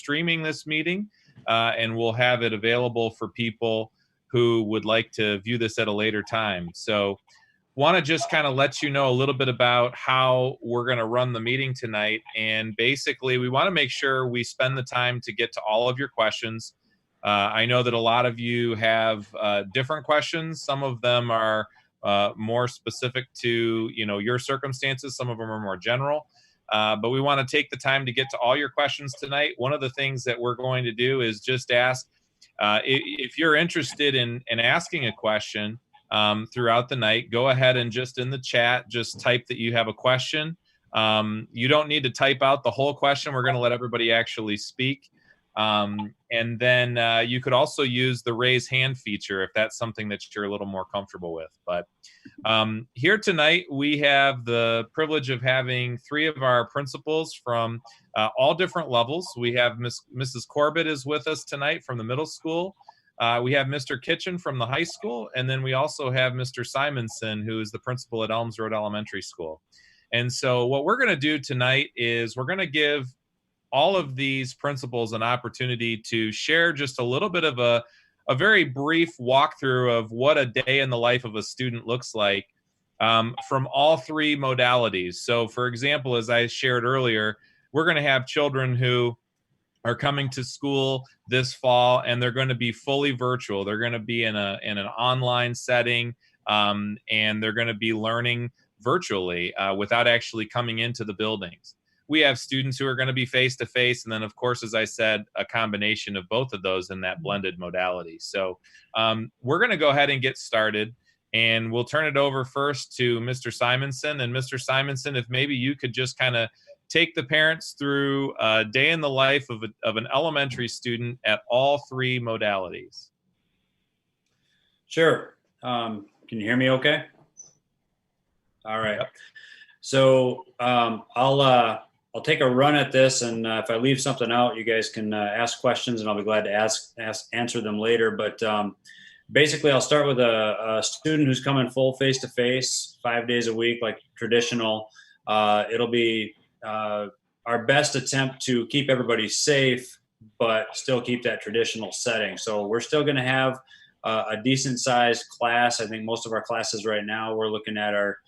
streaming this meeting, and we'll have it available for people who would like to view this at a later time. So want to just kind of let you know a little bit about how we're going to run the meeting tonight. And basically, we want to make sure we spend the time to get to all of your questions. I know that a lot of you have different questions. Some of them are more specific to your circumstances. Some of them are more general. But we want to take the time to get to all your questions tonight. One of the things that we're going to do is just ask if you're interested in asking a question throughout the night. Go ahead and just in the chat, just type that you have a question. You don't need to type out the whole question. We're going to let everybody actually speak. And then you could also use the raise hand feature if that's something that you're a little more comfortable with. But here tonight, we have the privilege of having 3 of our principals from all different levels. We have Mrs. Corbett is with us tonight from the middle school. We have Mr. Kitchen from the high school, and then we also have Mr. Simonson, who is the principal at Elms Road Elementary School. And so what we're going to do tonight is we're going to give all of these principals an opportunity to share just a little bit of a very brief walkthrough of what a day in the life of a student looks like from all 3 modalities. So, for example, as I shared earlier, we're going to have children who are coming to school this fall, and they're going to be fully virtual. They're going to be in an online setting, and they're going to be learning virtually without actually coming into the buildings. We have students who are going to be face-to-face, and then, of course, as I said, a combination of both of those in that blended modality. So we're going to go ahead and get started, and we'll turn it over first to Mr. Simonson. And Mr. Simonson, if maybe you could just kind of take the parents through a day in the life of an elementary student at all 3 modalities. Sure. Can you hear me okay? All right. Yep. So I'll take a run at this, and if I leave something out, you guys can ask questions, and I'll be glad to answer them later. But basically, I'll start with a student who's coming full face-to-face 5 days a week, like traditional. It'll be our best attempt to keep everybody safe, but still keep that traditional setting. So we're still going to have a decent-sized class. I think most of our classes right now, we're looking at are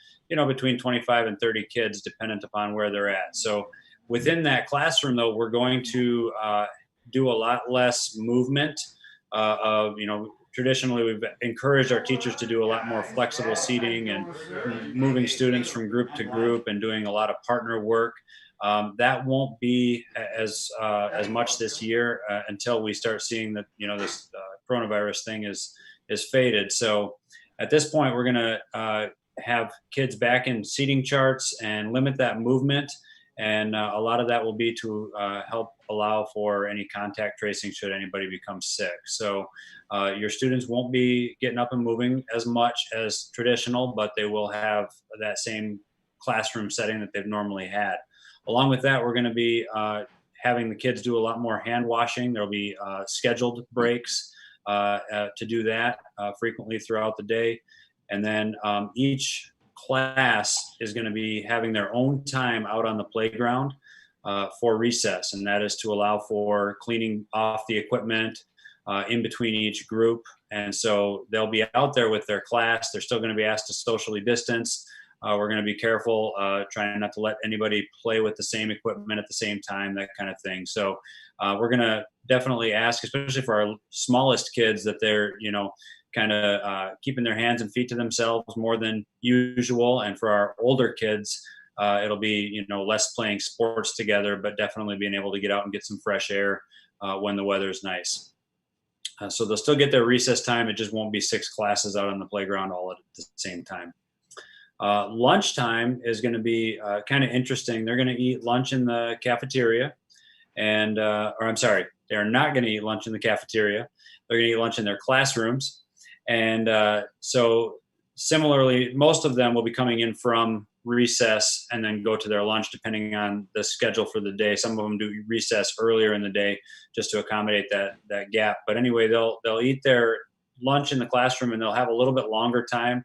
between 25 and 30 kids, dependent upon where they're at. So within that classroom, though, we're going to do a lot less movement traditionally we've encouraged our teachers to do a lot more flexible seating and moving students from group to group and doing a lot of partner work. That won't be as much this year until we start seeing that this coronavirus thing is faded. So at this point, we're going to have kids back in seating charts and limit that movement. And a lot of that will be to help allow for any contact tracing should anybody become sick. So your students won't be getting up and moving as much as traditional, but they will have that same classroom setting that they've normally had. Along with that, we're going to be having the kids do a lot more hand washing. There'll be scheduled breaks to do that frequently throughout the day. And then each class is going to be having their own time out on the playground for recess, and that is to allow for cleaning off the equipment in between each group. And so they'll be out there with their class. They're still going to be asked to socially distance. We're going to be careful, trying not to let anybody play with the same equipment at the same time, that kind of thing. So we're going to definitely ask, especially for our smallest kids, that they're, kind of keeping their hands and feet to themselves more than usual. And for our older kids, it'll be, less playing sports together, but definitely being able to get out and get some fresh air when the weather's nice. So they'll still get their recess time. It just won't be 6 classes out on the playground all at the same time. Lunchtime is going to be kind of interesting. They're going to eat lunch in the cafeteria, and they're not going to eat lunch in the cafeteria. They're going to eat lunch in their classrooms. And so similarly, most of them will be coming in from recess and then go to their lunch, depending on the schedule for the day. Some of them do recess earlier in the day just to accommodate that gap. But anyway, they'll eat their lunch in the classroom, and they'll have a little bit longer time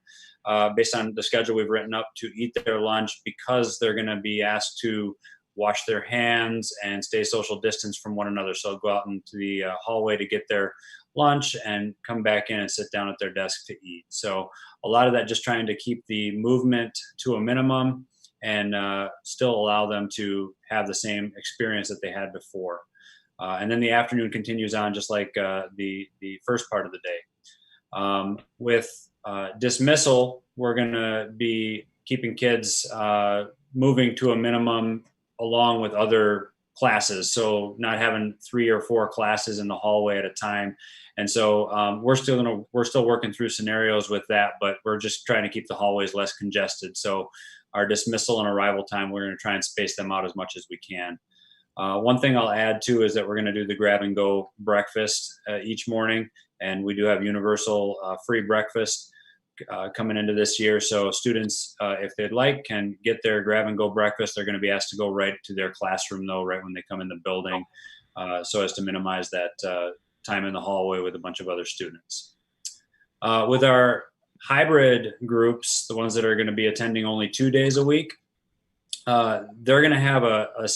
based on the schedule we've written up to eat their lunch, because they're going to be asked to wash their hands and stay social distance from one another. So go out into the hallway to get their lunch and come back in and sit down at their desk to eat. So a lot of that just trying to keep the movement to a minimum and still allow them to have the same experience that they had before. And then the afternoon continues on just like the first part of the day. With dismissal, we're going to be keeping kids moving to a minimum along with other classes. So not having 3 or 4 classes in the hallway at a time. And so we're still working through scenarios with that, but we're just trying to keep the hallways less congested. So our dismissal and arrival time, we're going to try and space them out as much as we can. One thing I'll add too is that we're going to do the grab and go breakfast each morning, and we do have universal free breakfast coming into this year. So students, if they'd like, can get their grab and go breakfast. They're going to be asked to go right to their classroom though, right when they come in the building, so as to minimize that time in the hallway with a bunch of other students. With our hybrid groups, the ones that are going to be attending only 2 days a week, they're going to have a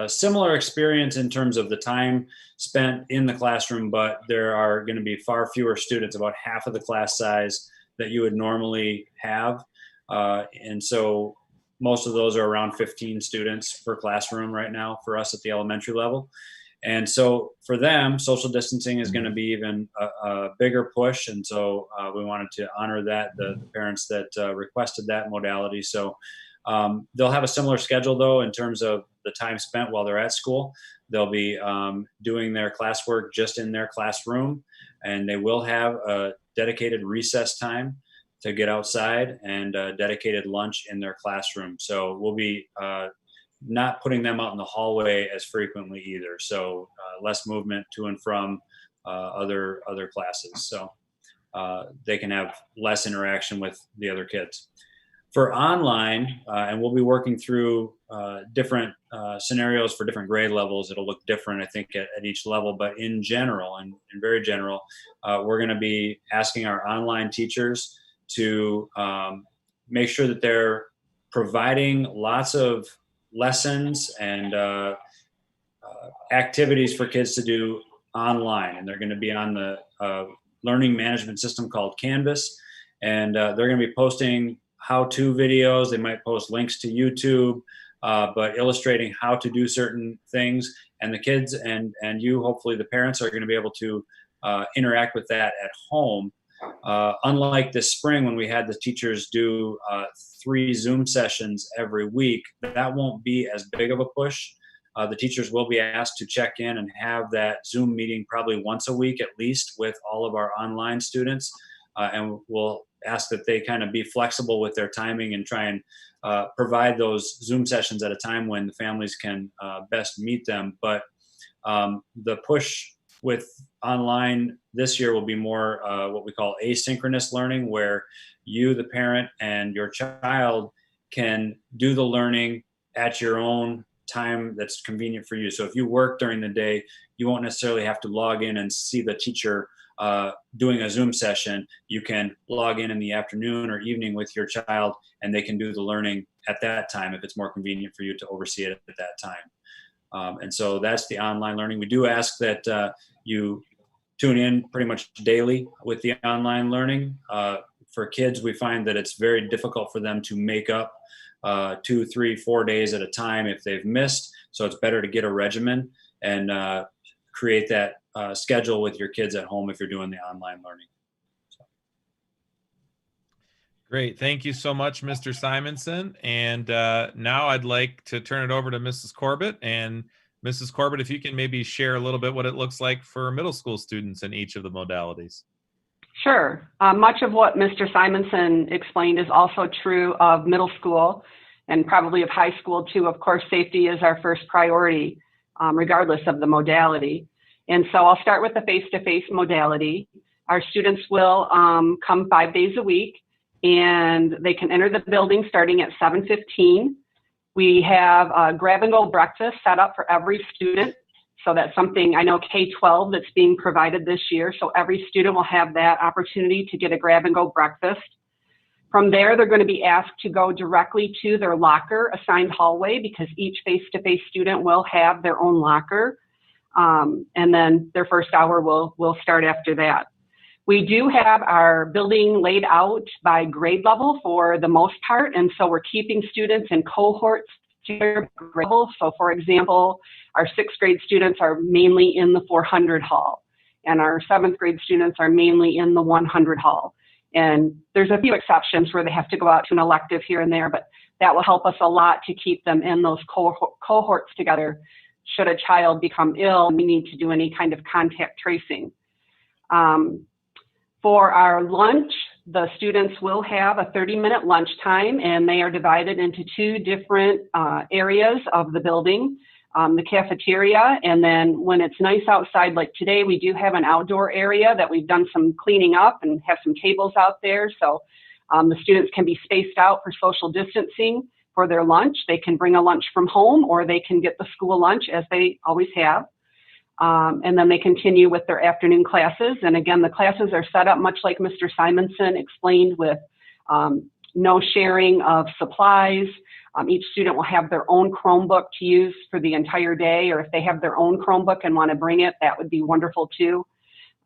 similar experience in terms of the time spent in the classroom, but there are going to be far fewer students, about half of the class size that you would normally have. And so most of those are around 15 students per classroom right now for us at the elementary level. And so for them, social distancing is going to be even a bigger push. And so we wanted to honor that, the parents that requested that modality. So they'll have a similar schedule though, in terms of the time spent while they're at school. They'll be doing their classwork just in their classroom, and they will have a dedicated recess time to get outside and dedicated lunch in their classroom. So we'll be not putting them out in the hallway as frequently either. So less movement to and from other classes. So they can have less interaction with the other kids. For online, and we'll be working through different scenarios for different grade levels. It'll look different, I think, at each level. But in general, and in very general, we're going to be asking our online teachers to make sure that they're providing lots of lessons and activities for kids to do online. And they're going to be on the learning management system called Canvas. And they're going to be posting how-to videos. They might post links to YouTube, but illustrating how to do certain things. And the kids and you, hopefully the parents, are going to be able to interact with that at home. Unlike this spring when we had the teachers do 3 Zoom sessions every week, that won't be as big of a push. The teachers will be asked to check in and have that Zoom meeting probably once a week at least with all of our online students. And we'll ask that they kind of be flexible with their timing and try and provide those Zoom sessions at a time when the families can best meet them. But the push with online this year will be more what we call asynchronous learning, where you, the parent, and your child can do the learning at your own time that's convenient for you. So if you work during the day, you won't necessarily have to log in and see the teacher doing a Zoom session. You can log in the afternoon or evening with your child, and they can do the learning at that time if it's more convenient for you to oversee it at that time. And so that's the online learning. We do ask that you tune in pretty much daily with the online learning. For kids, we find that it's very difficult for them to make up 2, 3, 4 days at a time if they've missed. So it's better to get a regimen and create that schedule with your kids at home if you're doing the online learning. So. Great. Thank you so much, Mr. Simonson. And now I'd like to turn it over to Mrs. Corbett. And Mrs. Corbett, if you can maybe share a little bit what it looks like for middle school students in each of the modalities. Sure. Much of what Mr. Simonson explained is also true of middle school and probably of high school too. Of course, safety is our first priority, regardless of the modality. And so I'll start with the face-to-face modality. Our students will come 5 days a week, and they can enter the building starting at 7:15. We have a grab-and-go breakfast set up for every student. So that's something, I know K-12 that's being provided this year. So every student will have that opportunity to get a grab-and-go breakfast. From there, they're going to be asked to go directly to their locker assigned hallway, because each face-to-face student will have their own locker. And then their first hour will start after that. We do have our building laid out by grade level for the most part, and so we're keeping students in cohorts to their grade level. So for example, our 6th grade students are mainly in the 400 hall, and our 7th grade students are mainly in the 100 hall. And there's a few exceptions where they have to go out to an elective here and there, but that will help us a lot to keep them in those cohorts together. Should a child become ill, we need to do any kind of contact tracing. For our lunch, the students will have a 30-minute lunch time, and they are divided into 2 different areas of the building, the cafeteria, and then when it's nice outside like today, we do have an outdoor area that we've done some cleaning up and have some tables out there, so the students can be spaced out for social distancing for their lunch. They can bring a lunch from home, or they can get the school lunch as they always have. And then they continue with their afternoon classes. And again, the classes are set up much like Mr. Simonson explained, with no sharing of supplies. Each student will have their own Chromebook to use for the entire day, or if they have their own Chromebook and want to bring it, that would be wonderful too.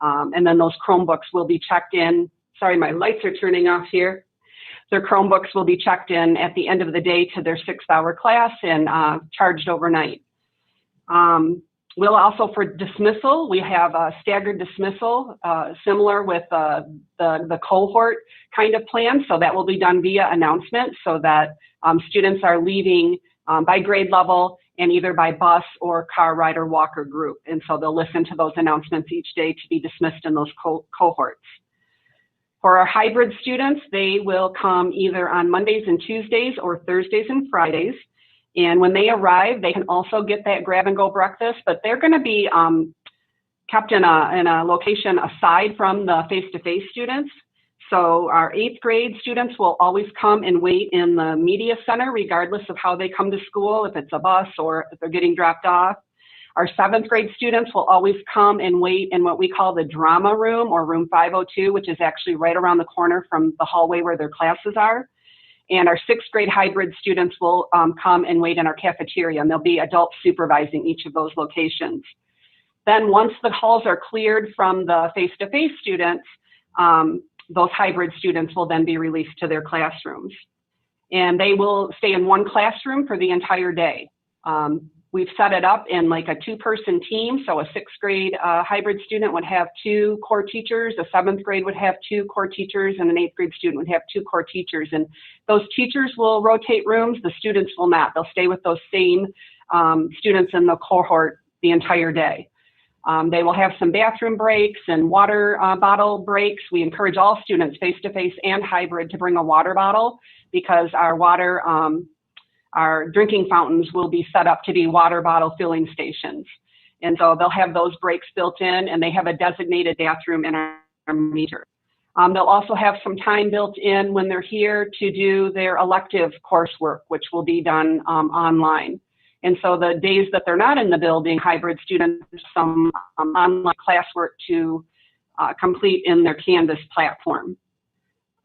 And then those Chromebooks will be checked in. Sorry, my lights are turning off here. Their Chromebooks will be checked in at the end of the day to their 6-hour class and charged overnight. We'll also, for dismissal, we have a staggered dismissal, similar with the cohort kind of plan. So that will be done via announcement, so that students are leaving by grade level and either by bus or car, ride, or walker group. And so they'll listen to those announcements each day to be dismissed in those cohorts. For our hybrid students, they will come either on Mondays and Tuesdays or Thursdays and Fridays. And when they arrive, they can also get that grab-and-go breakfast, but they're going to be kept in a location aside from the face-to-face students. So our 8th grade students will always come and wait in the media center, regardless of how they come to school, if it's a bus or if they're getting dropped off. Our 7th grade students will always come and wait in what we call the drama room, or room 502, which is actually right around the corner from the hallway where their classes are. And our 6th grade hybrid students will come and wait in our cafeteria, and there'll be adults supervising each of those locations. Then once the halls are cleared from the face-to-face students, those hybrid students will then be released to their classrooms. And they will stay in one classroom for the entire day. We've set it up in like a 2-person team. So a 6th grade hybrid student would have 2 core teachers, a 7th grade would have 2 core teachers, and an 8th grade student would have 2 core teachers. And those teachers will rotate rooms, the students will not. They'll stay with those same students in the cohort the entire day. They will have some bathroom breaks and water bottle breaks. We encourage all students, face-to-face and hybrid, to bring a water bottle, because our water, our drinking fountains will be set up to be water bottle filling stations. And so they'll have those breaks built in, and they have a designated bathroom in our meter. They'll also have some time built in when they're here to do their elective coursework, which will be done online. And so the days that they're not in the building, hybrid students have some online classwork to complete in their Canvas platform.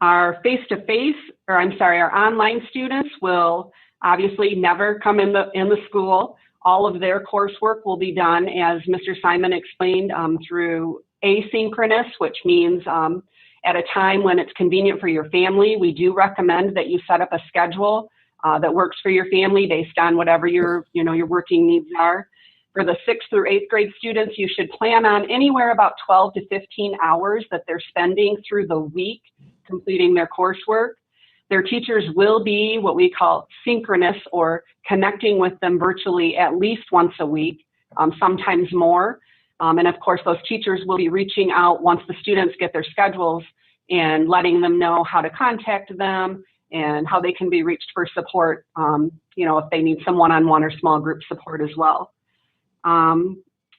Our face-to-face, our online students will obviously never come in the school. All of their coursework will be done, as Mr. Simon explained, through asynchronous, which means at a time when it's convenient for your family. We do recommend that you set up a schedule that works for your family based on whatever your working needs are. For the 6th through 8th grade students, you should plan on anywhere about 12 to 15 hours that they're spending through the week completing their coursework. Their teachers will be what we call synchronous, or connecting with them virtually at least once a week, sometimes more. And of course, those teachers will be reaching out once the students get their schedules and letting them know how to contact them and how they can be reached for support, if they need some one-on-one or small group support as well.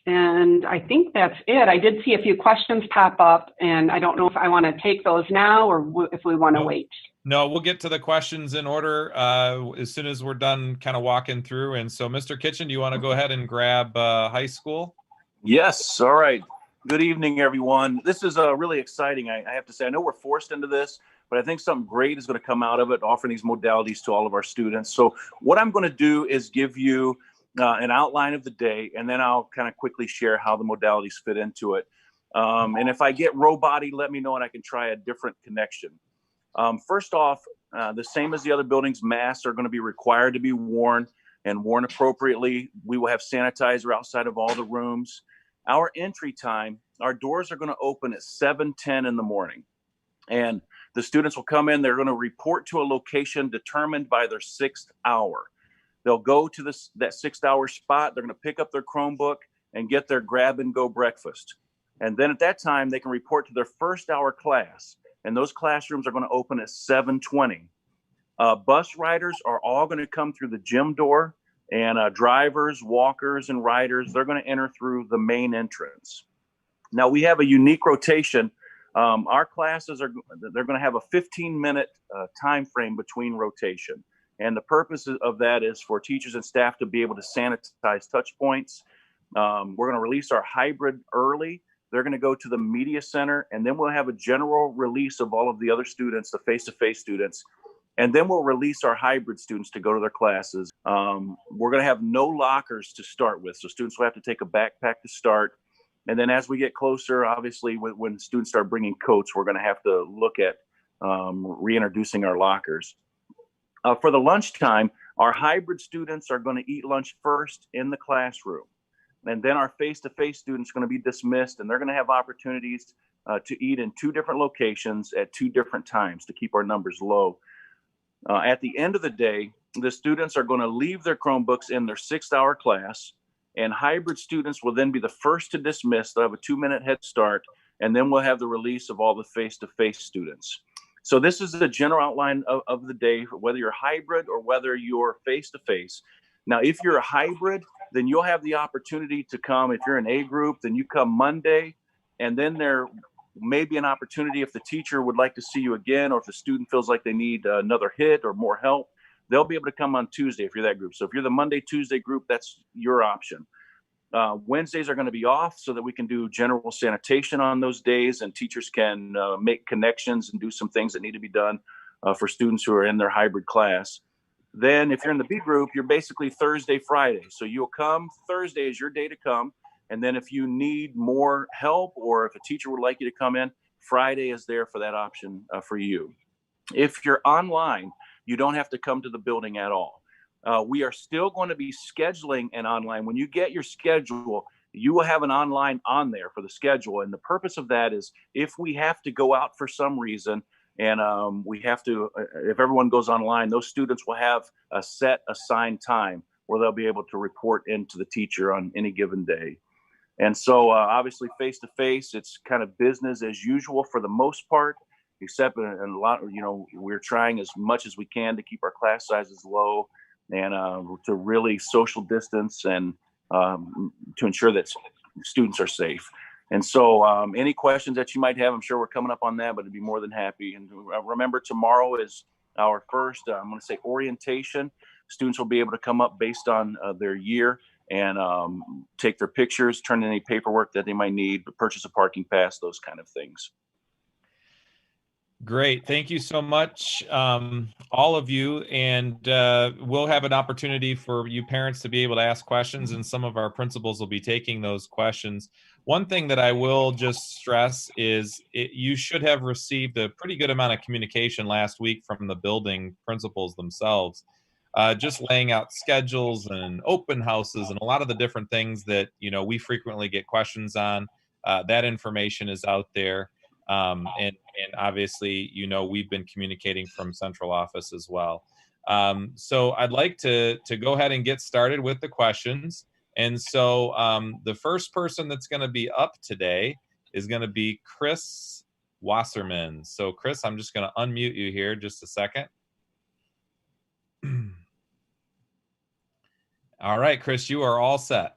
And I think that's it. I did see a few questions pop up, and I don't know if I want to take those now or if we want to wait. No, we'll get to the questions in order as soon as we're done kind of walking through. And so, Mr. Kitchen, do you want to go ahead and grab high school? Yes. All right. Good evening, everyone. This is really exciting. I have to say, I know we're forced into this, but I think something great is going to come out of it, offering these modalities to all of our students. So what I'm going to do is give you an outline of the day, and then I'll kind of quickly share how the modalities fit into it. And if I get roboty, let me know and I can try a different connection. First off, the same as the other buildings, masks are going to be required to be worn and worn appropriately. We will have sanitizer outside of all the rooms. Our entry time, our doors are going to open at 7:10 in the morning. And the students will come in, they're going to report to a location determined by their 6th hour. They'll go to that 6th hour spot, they're going to pick up their Chromebook and get their grab and go breakfast. And then at that time, they can report to their 1st hour class. And those classrooms are going to open at 7:20. Bus riders are all going to come through the gym door, and drivers, walkers, and riders, they're going to enter through the main entrance. Now, we have a unique rotation. Our classes they're going to have a 15-minute time frame between rotation. And the purpose of that is for teachers and staff to be able to sanitize touch points. We're going to release our hybrid early. They're going to go to the media center, and then we'll have a general release of all of the other students, the face-to-face students. And then we'll release our hybrid students to go to their classes. We're going to have no lockers to start with. So students will have to take a backpack to start. And then as we get closer, obviously, when students start bringing coats, we're going to have to look at reintroducing our lockers. For the lunchtime, our hybrid students are going to eat lunch first in the classroom. And then our face-to-face students are going to be dismissed, and they're going to have opportunities to eat in 2 different locations at 2 different times to keep our numbers low. At the end of the day, the students are going to leave their Chromebooks in their 6th hour class, and hybrid students will then be the first to dismiss. They'll have a 2-minute head start, and then we'll have the release of all the face-to-face students. So this is the general outline of the day, whether you're hybrid or whether you're face-to-face. Now, if you're a hybrid, then you'll have the opportunity to come. If you're an A group, then you come Monday, and then there may be an opportunity if the teacher would like to see you again, or if the student feels like they need another hit or more help, they'll be able to come on Tuesday if you're that group. So if you're the Monday, Tuesday group, that's your option. Wednesdays are going to be off so that we can do general sanitation on those days, and teachers can make connections and do some things that need to be done for students who are in their hybrid class. Then if you're in the B group, you're basically Thursday, Friday. So you'll come, Thursday is your day to come. And then if you need more help, or if a teacher would like you to come in, Friday is there for that option for you. If you're online, you don't have to come to the building at all. We are still going to be scheduling an online. When you get your schedule, you will have an online on there for the schedule. And the purpose of that is if we have to go out for some reason, and we have to, if everyone goes online, those students will have a set assigned time where they'll be able to report into the teacher on any given day. And so obviously face-to-face, it's kind of business as usual for the most part, except in a lot, we're trying as much as we can to keep our class sizes low and to really social distance and to ensure that students are safe. And so any questions that you might have, I'm sure we're coming up on that, but I'd be more than happy. And remember, tomorrow is our first, I'm going to say, orientation. Students will be able to come up based on their year and take their pictures, turn in any paperwork that they might need, purchase a parking pass, those kind of things. Great. Thank you so much, all of you. And we'll have an opportunity for you parents to be able to ask questions, and some of our principals will be taking those questions. One thing that I will just stress is you should have received a pretty good amount of communication last week from the building principals themselves, just laying out schedules and open houses and a lot of the different things that, we frequently get questions on. That information is out there. And obviously, we've been communicating from central office as well. So I'd like to go ahead and get started with the questions. And so the first person that's going to be up today is going to be Chris Wasserman. So Chris, I'm just going to unmute you here just a second. All right, Chris, you are all set.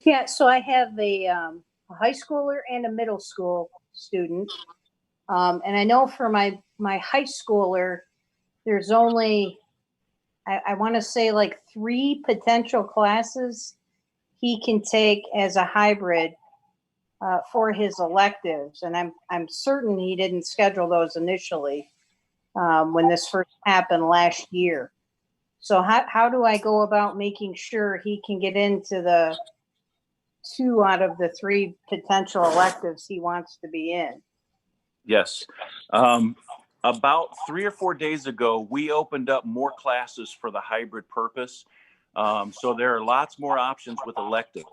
Yeah, so I have a high schooler and a middle school student. And I know for my high schooler, there's only, I want to say like 3 potential classes he can take as a hybrid for his electives, and I'm certain he didn't schedule those initially when this first happened last year. So how do I go about making sure he can get into the 2 out of the 3 potential electives he wants to be in? Yes. About 3 or 4 days ago, we opened up more classes for the hybrid purpose. So there are lots more options with electives.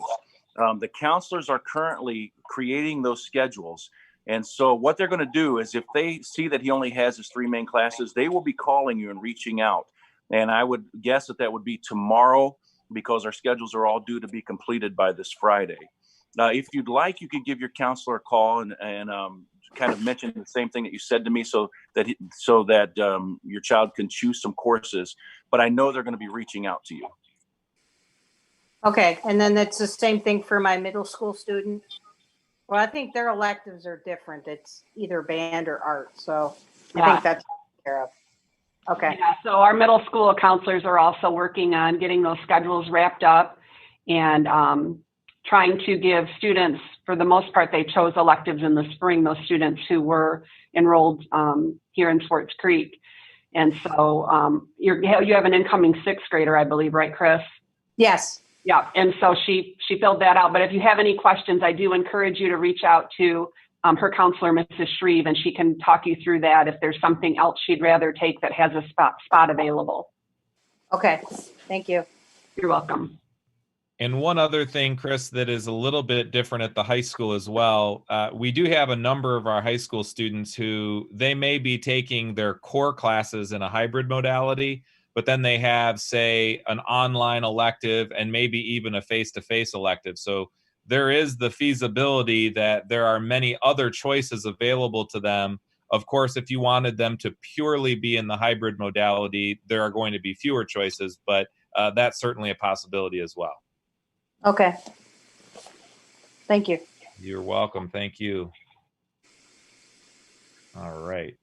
The counselors are currently creating those schedules. And so what they're going to do is, if they see that he only has his 3 main classes, they will be calling you and reaching out. And I would guess that would be tomorrow, because our schedules are all due to be completed by this Friday. If you'd like, you could give your counselor a call and kind of mention the same thing that you said to me, so that your child can choose some courses. But I know they're going to be reaching out to you. Okay, and then it's the same thing for my middle school student. Well, I think their electives are different. It's either band or art, so I think that's taken care of. Okay. Yeah, so our middle school counselors are also working on getting those schedules wrapped up and trying to give students, for the most part, they chose electives in the spring, those students who were enrolled here in Swartz Creek. And so you have an incoming 6th grader, I believe, right, Chris? Yes. Yeah, and so she filled that out. But if you have any questions, I do encourage you to reach out to her counselor, Mrs. Shreve, and she can talk you through that if there's something else she'd rather take that has a spot available. Okay, thank you. You're welcome. And one other thing, Chris, that is a little bit different at the high school as well. We do have a number of our high school students who they may be taking their core classes in a hybrid modality, but then they have, say, an online elective and maybe even a face-to-face elective. So there is the feasibility that there are many other choices available to them. Of course, if you wanted them to purely be in the hybrid modality, there are going to be fewer choices, but that's certainly a possibility as well. Okay. Thank you. You're welcome. Thank you. All right.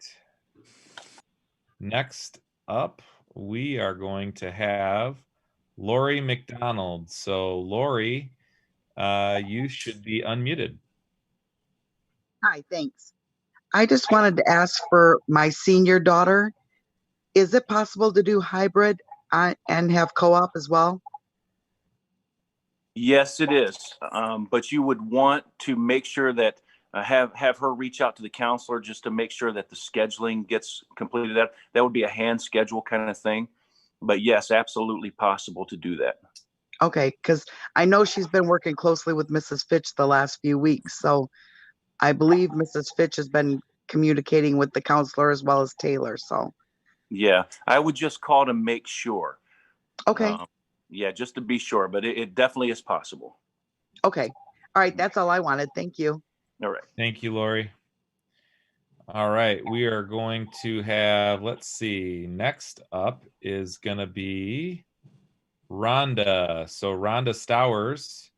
Next up, we are going to have Lori McDonald. So Lori, you should be unmuted. Hi, thanks. I just wanted to ask for my senior daughter, is it possible to do hybrid and have co-op as well? Yes, it is. But you would want to make sure that have her reach out to the counselor just to make sure that the scheduling gets completed. That would be a hand schedule kind of thing. But yes, absolutely possible to do that. Okay, because I know she's been working closely with Mrs. Fitch the last few weeks. So I believe Mrs. Fitch has been communicating with the counselor as well as Taylor. So yeah, I would just call to make sure. Okay. Yeah, just to be sure, but it definitely is possible. Okay. All right. That's all I wanted. Thank you. All right. Thank you, Lori. All right. We are going to have, let's see, next up is going to be Rhonda. So Rhonda Stowers.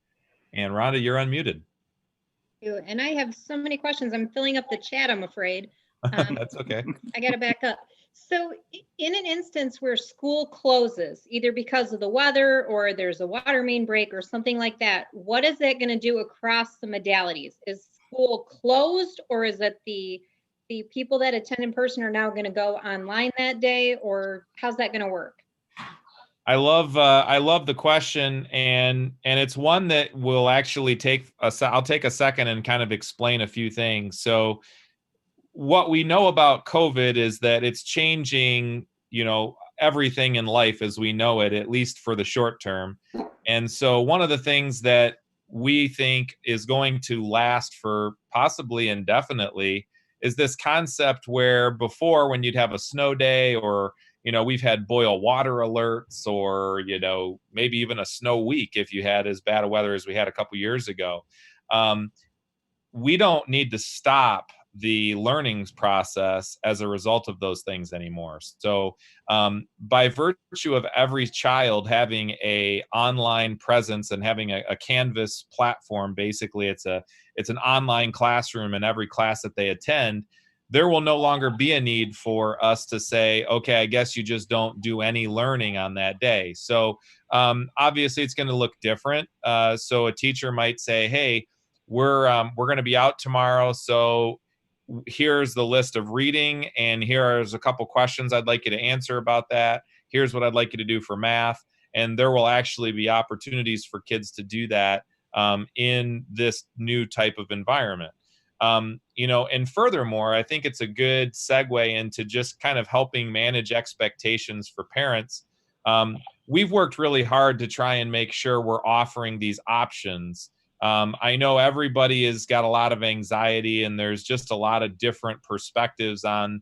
And Rhonda, you're unmuted. And I have so many questions. I'm filling up the chat, I'm afraid. That's okay. I got to back up. So in an instance where school closes, either because of the weather or there's a water main break or something like that, what is that going to do across the modalities? Is school closed, or is it the people that attend in person are now going to go online that day, or how's that going to work? I love the question, and it's one that will actually I'll take a second and kind of explain a few things. So what we know about COVID is that it's changing, everything in life as we know it, at least for the short term. And so one of the things that we think is going to last for possibly indefinitely is this concept where before, when you'd have a snow day, or we've had boil water alerts, or maybe even a snow week if you had as bad a weather as we had a couple years ago. We don't need to stop the learning process as a result of those things anymore. So by virtue of every child having a online presence and having a Canvas platform, basically it's an online classroom in every class that they attend, there will no longer be a need for us to say, okay, I guess you just don't do any learning on that day. So obviously it's going to look different. So a teacher might say, hey, we're going to be out tomorrow. So here's the list of reading, and here's a couple questions I'd like you to answer about that. Here's what I'd like you to do for math. And there will actually be opportunities for kids to do that in this new type of environment. And furthermore, I think it's a good segue into just kind of helping manage expectations for parents. We've worked really hard to try and make sure we're offering these options. I know everybody has got a lot of anxiety, and there's just a lot of different perspectives on,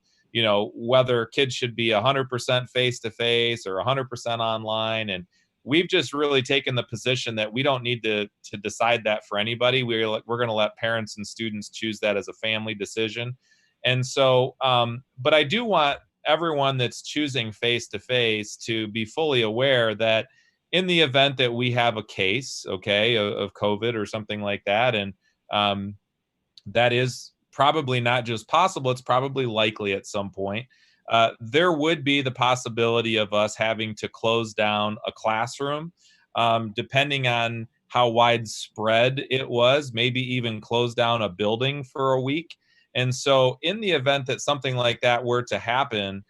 whether kids should be 100% face-to-face or 100% online. And we've just really taken the position that we don't need to decide that for anybody. We're going to let parents and students choose that as a family decision. And so, but I do want everyone that's choosing face-to-face to be fully aware that in the event that we have a case, of COVID or something like that, and that is probably not just possible, it's probably likely at some point, there would be the possibility of us having to close down a classroom, depending on how widespread it was, maybe even close down a building for a week. And so in the event that something like that were to happen,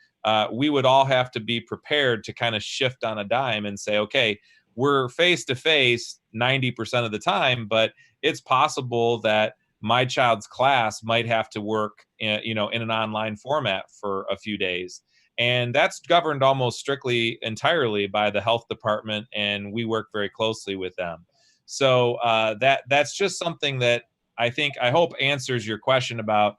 we would all have to be prepared to kind of shift on a dime and say, okay, we're face-to-face 90% of the time, but it's possible that my child's class might have to work in an online format for a few days. And that's governed almost strictly entirely by the health department, and we work very closely with them. So that's just something that I hope answers your question about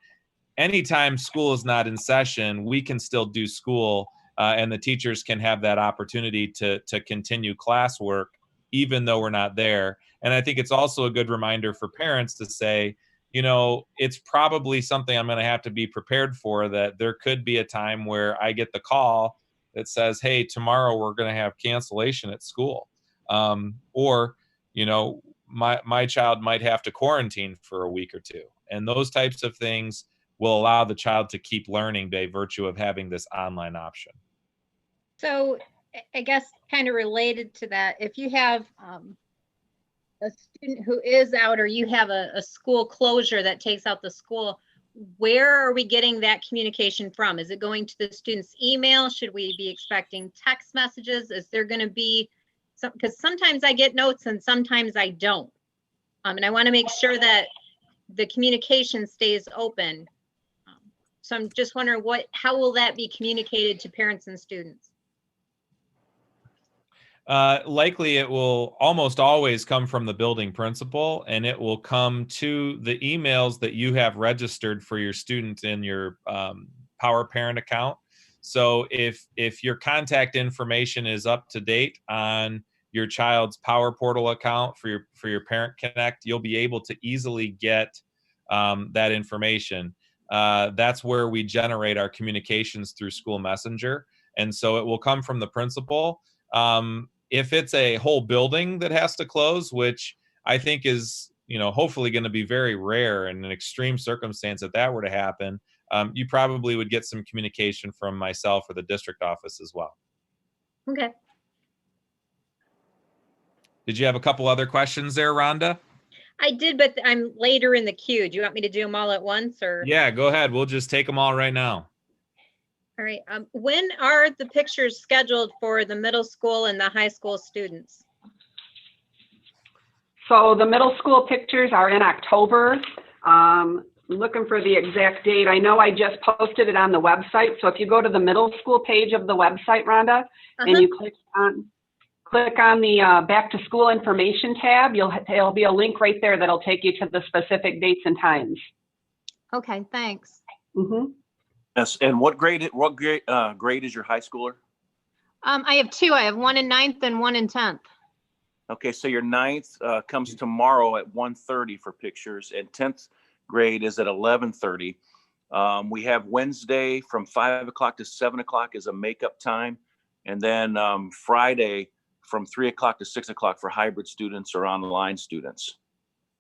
anytime school is not in session, we can still do school, and the teachers can have that opportunity to continue classwork even though we're not there. And I think it's also a good reminder for parents to say, it's probably something I'm going to have to be prepared for, that there could be a time where I get the call that says, hey, tomorrow we're going to have cancellation at school. Or, my child might have to quarantine for a week or two. And those types of things will allow the child to keep learning by virtue of having this online option. So I guess kind of related to that, if you have a student who is out, or you have a school closure that takes out the school, where are we getting that communication from? Is it going to the student's email? Should we be expecting text messages? Is there going to be some, because sometimes I get notes and sometimes I don't. And I want to make sure that the communication stays open. So I'm just wondering how will that be communicated to parents and students? Likely it will almost always come from the building principal, and it will come to the emails that you have registered for your student in your Power Parent account. So if your contact information is up to date on your child's Power Portal account for your Parent Connect, you'll be able to easily get that information. That's where we generate our communications through School Messenger. And so it will come from the principal. If it's a whole building that has to close, which I think is, hopefully going to be very rare in an extreme circumstance that were to happen, you probably would get some communication from myself or the district office as well. Okay. Did you have a couple other questions there, Rhonda? I did, but I'm later in the queue. Do you want me to do them all at once, or? Yeah, go ahead. We'll just take them all right now. All right. When are the pictures scheduled for the middle school and the high school students? So the middle school pictures are in October. Looking for the exact date. I know I just posted it on the website. So if you go to the middle school page of the website, Rhonda, and you click on the back to school information tab, there'll be a link right there that'll take you to the specific dates and times. Okay, thanks. Mm-hmm. Yes, and what grade is your high schooler? I have two. I have one in 9th and one in 10th. Okay, so your 9th comes tomorrow at 1:30 for pictures, and 10th grade is at 11:30. We have Wednesday from 5 o'clock to 7 o'clock is a makeup time, and then Friday from 3 o'clock to 6 o'clock for hybrid students or online students.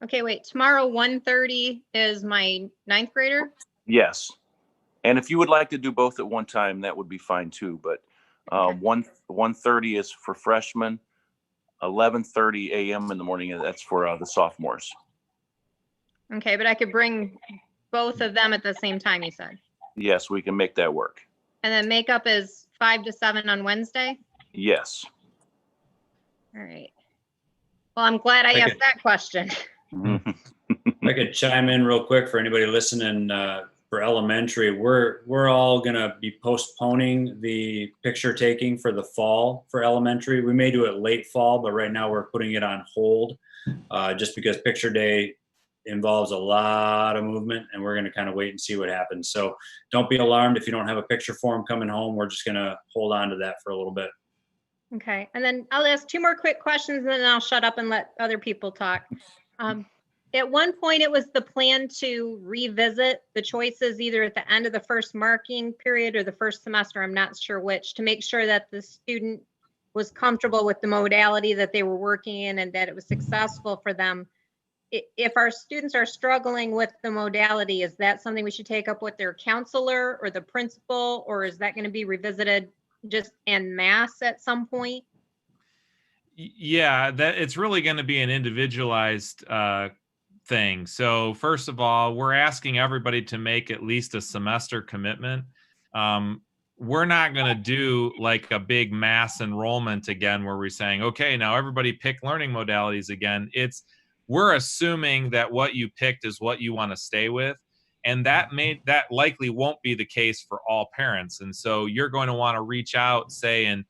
Okay, wait, tomorrow 1:30 is my 9th grader? Yes. And if you would like to do both at one time, that would be fine too. But Okay. 1:30 is for freshmen, 11:30 a.m. in the morning, and that's for the sophomores. Okay, but I could bring both of them at the same time, you said. Yes, we can make that work. And then makeup is 5 to 7 on Wednesday? Yes. All right. Well, I'm glad I asked that question. I could chime in real quick for anybody listening. For elementary, we're all gonna be postponing the picture taking for the fall for elementary. We may do it late fall, but right now we're putting it on hold, just because picture day involves a lot of movement, and we're gonna kind of wait and see what happens. So don't be alarmed if you don't have a picture form coming home. We're just gonna hold on to that for a little bit. Okay, and then I'll ask 2 more quick questions and then I'll shut up and let other people talk. At one point, it was the plan to revisit the choices either at the end of the first marking period or the first semester, I'm not sure which, to make sure that the student was comfortable with the modality that they were working in and that it was successful for them. If our students are struggling with the modality, is that something we should take up with their counselor or the principal, or is that going to be revisited just en masse at some point? Yeah, that it's really going to be an individualized thing. So first of all, we're asking everybody to make at least a semester commitment. We're not going to do like a big mass enrollment again where we're saying, okay, now everybody pick learning modalities again. We're assuming that what you picked is what you want to stay with. And that likely won't be the case for all parents. And so you're going to want to reach out, say in,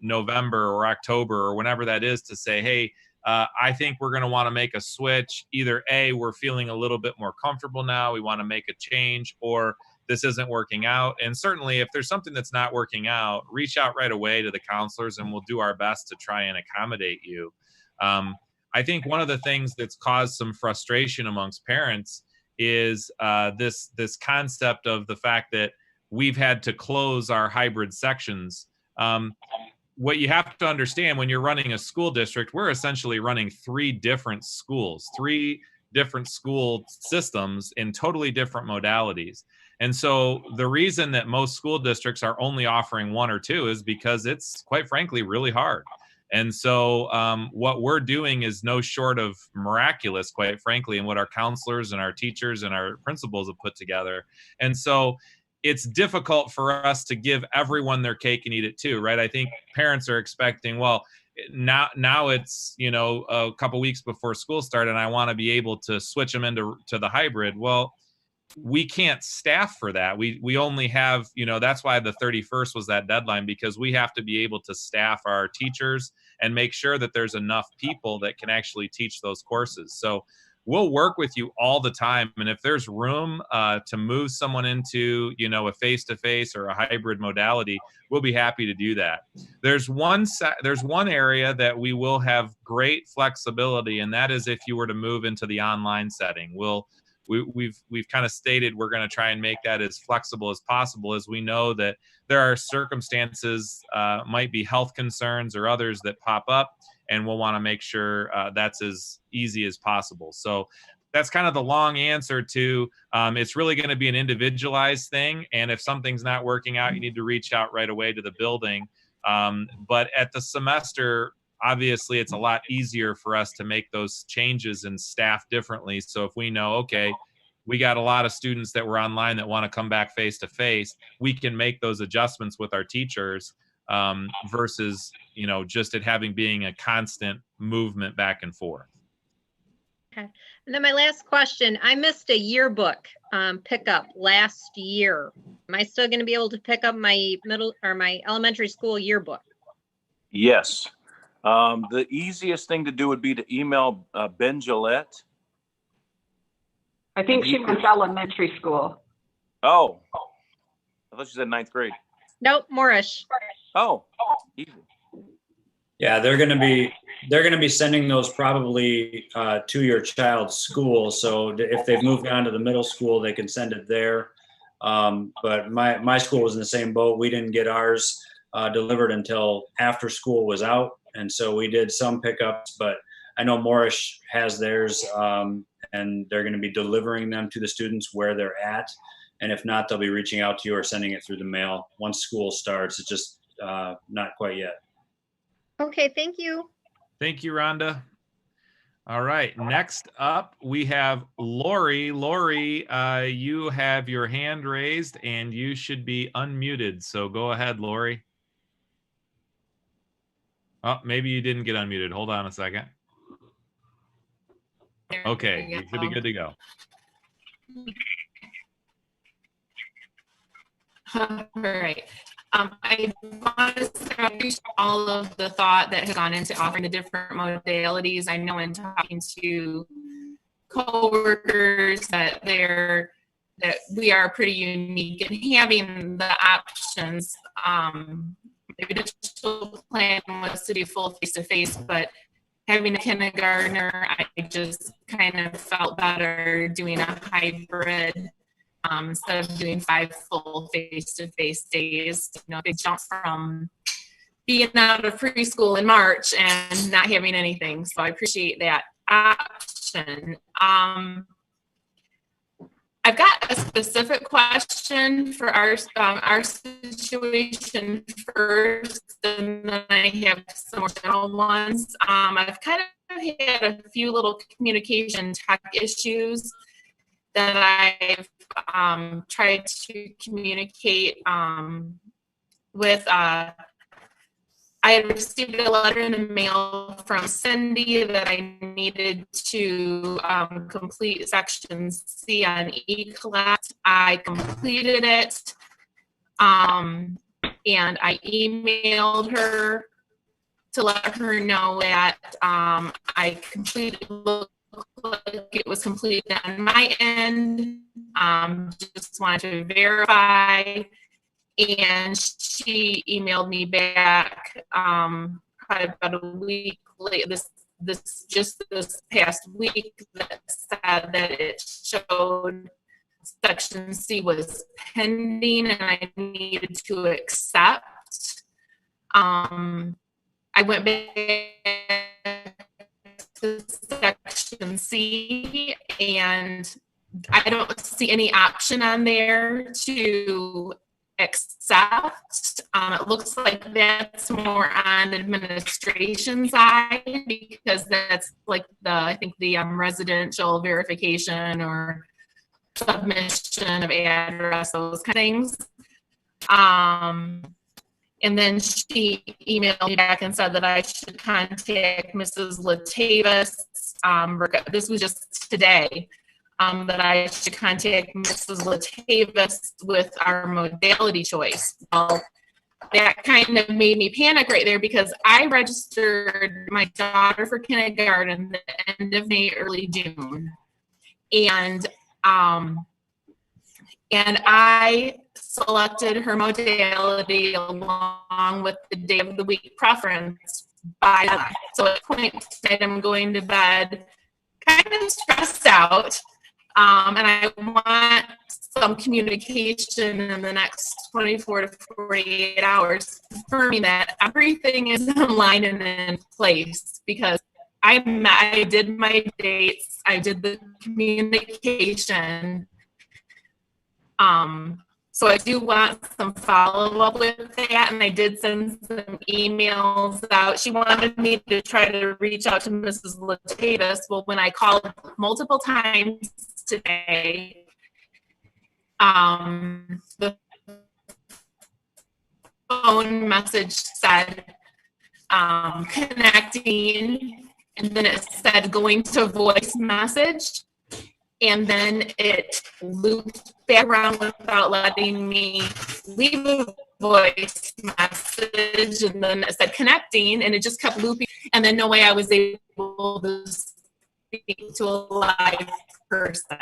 November or October or whenever that is, to say, hey, I think we're going to want to make a switch. Either A, we're feeling a little bit more comfortable now, we want to make a change, or this isn't working out. And certainly if there's something that's not working out, reach out right away to the counselors and we'll do our best to try and accommodate you. I think one of the things that's caused some frustration amongst parents is this concept of the fact that we've had to close our hybrid sections. What you have to understand when you're running a school district, we're essentially running 3 different schools, 3 different school systems in totally different modalities. And so the reason that most school districts are only offering 1 or 2 is because it's, quite frankly, really hard. And so what we're doing is no short of miraculous, quite frankly, and what our counselors and our teachers and our principals have put together. And so it's difficult for us to give everyone their cake and eat it too, right? I think parents are expecting, well, now it's, a couple weeks before school started and I want to be able to switch them into the hybrid. Well, we can't staff for that. We only have, that's why the 31st was that deadline, because we have to be able to staff our teachers and make sure that there's enough people that can actually teach those courses. So we'll work with you all the time. And if there's room to move someone into, a face-to-face or a hybrid modality, we'll be happy to do that. There's one area that we will have great flexibility, and that is if you were to move into the online setting. We've kind of stated we're going to try and make that as flexible as possible, as we know that there are circumstances, might be health concerns or others that pop up, and we'll want to make sure that's as easy as possible. So that's kind of the long answer to it's really going to be an individualized thing. And if something's not working out, you need to reach out right away to the building. But at the semester, obviously it's a lot easier for us to make those changes and staff differently. So if we know, okay, we got a lot of students that were online that want to come back face to face, we can make those adjustments with our teachers versus, just it being a constant movement back and forth. Okay. And then my last question, I missed a yearbook pickup last year. Am I still going to be able to pick up my my elementary school yearbook? Yes. The easiest thing to do would be to email Ben Gillette. I think she wants elementary school. Oh, I thought you said 9th grade. Nope, Moorish. Oh, easy. Yeah, they're going to be sending those probably to your child's school. So if they've moved on to the middle school, they can send it there. But my school was in the same boat. We didn't get ours delivered until after school was out. And so we did some pickups, but I know Moorish has theirs, and they're going to be delivering them to the students where they're at. And if not, they'll be reaching out to you or sending it through the mail once school starts. It's just not quite yet. Okay, thank you. Thank you, Rhonda. All right. Next up, we have Lori. Lori, you have your hand raised and you should be unmuted. So go ahead, Lori. Oh, maybe you didn't get unmuted. Hold on a second. Okay, you should be good to go. All right. I want to establish all of the thought that has gone into offering the different modalities. I know in talking to coworkers that we are pretty unique in having the options. Maybe the initial plan was to do full face-to-face, but having a kindergartner, I just kind of felt better doing a hybrid. Instead of doing 5 full face-to-face days, big jump from being out of preschool in March and not having anything. So I appreciate that option. I've got a specific question for our situation first, and then I have some more general ones. I've kind of had a few little communication tech issues that I've tried to communicate with. I had received a letter in the mail from Cindy that I needed to complete section C on e-collect. I completed it, and I emailed her to let her know that I completed. Like it was completed on my end. Just wanted to verify, and she emailed me back probably about a week later. This past week that said that it showed section C was pending, and I needed to accept. I went back to section C, and I don't see any option on there to accept. It looks like that's more on administration side, because that's like I think the residential verification or submission of address, those kind of things. And then she emailed me back and said that I should contact Mrs. Latavis. This was just today, that I should contact Mrs. Latavis with our modality choice. Well, that kind of made me panic right there, because I registered my daughter for kindergarten the end of May, early June. And I selected her modality along with the day of the week preference by that. So at point tonight, I'm going to bed kind of stressed out, and I want some communication in the next 24 to 48 hours confirming that everything is in line and in place, because I did my dates, I did the communication. So I do want some follow-up with that, and I did send some emails out. She wanted me to try to reach out to Mrs. Latavis. Well, when I called multiple times today, the phone message said connecting, and then it said going to voice message. And then it looped back around without letting me leave a voice message. And then it said connecting, and it just kept looping. And then no way I was able to speak to a live person.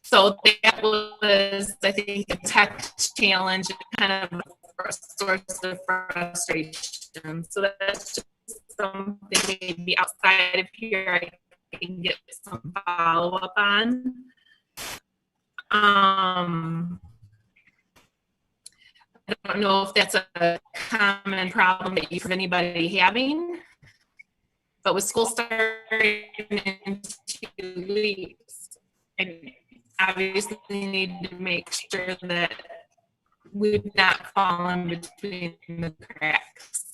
So that was, I think, a tech challenge, kind of a source of frustration. So that's just something maybe outside of here I can get some follow-up on. I don't know if that's a common problem that you have anybody having, but with school starting in 2 weeks, I obviously need to make sure that we've not fallen between the cracks.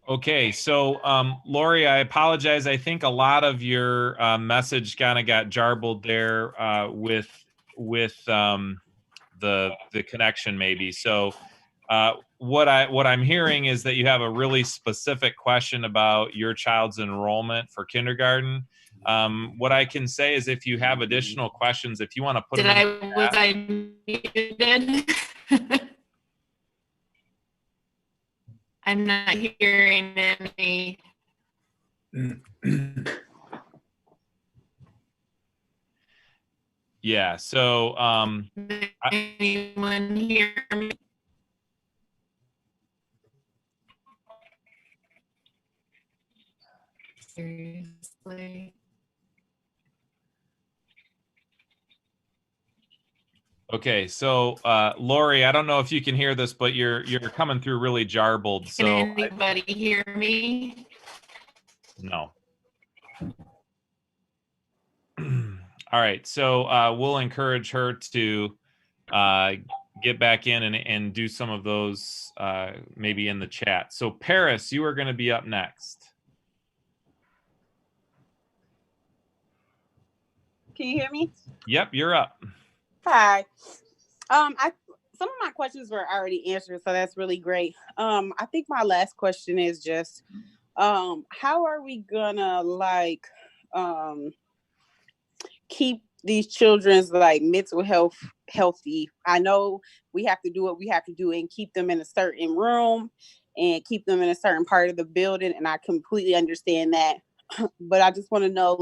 Okay, so Lori, I apologize. I think a lot of your message kind of got jarbled there with the connection, maybe. So what I'm hearing is that you have a really specific question about your child's enrollment for kindergarten. What I can say is, if you have additional questions, if you want to put them in the Was chat. I muted? I'm not hearing any. Yeah, so anyone hear me? Seriously. okay, so Lori, I don't know if you can hear this, but you're coming through really jarbled. So Can anybody hear me? no. All right, so we'll encourage her to get back in and do some of those maybe in the chat. So Paris, you are going to be up next. Can you hear me? Yep, you're up. Hi. Some of my questions were already answered, so that's really great. I think my last question is just, how are we gonna keep these children's mental health healthy? I know we have to do what we have to do and keep them in a certain room and keep them in a certain part of the building, and I completely understand that. But I just want to know,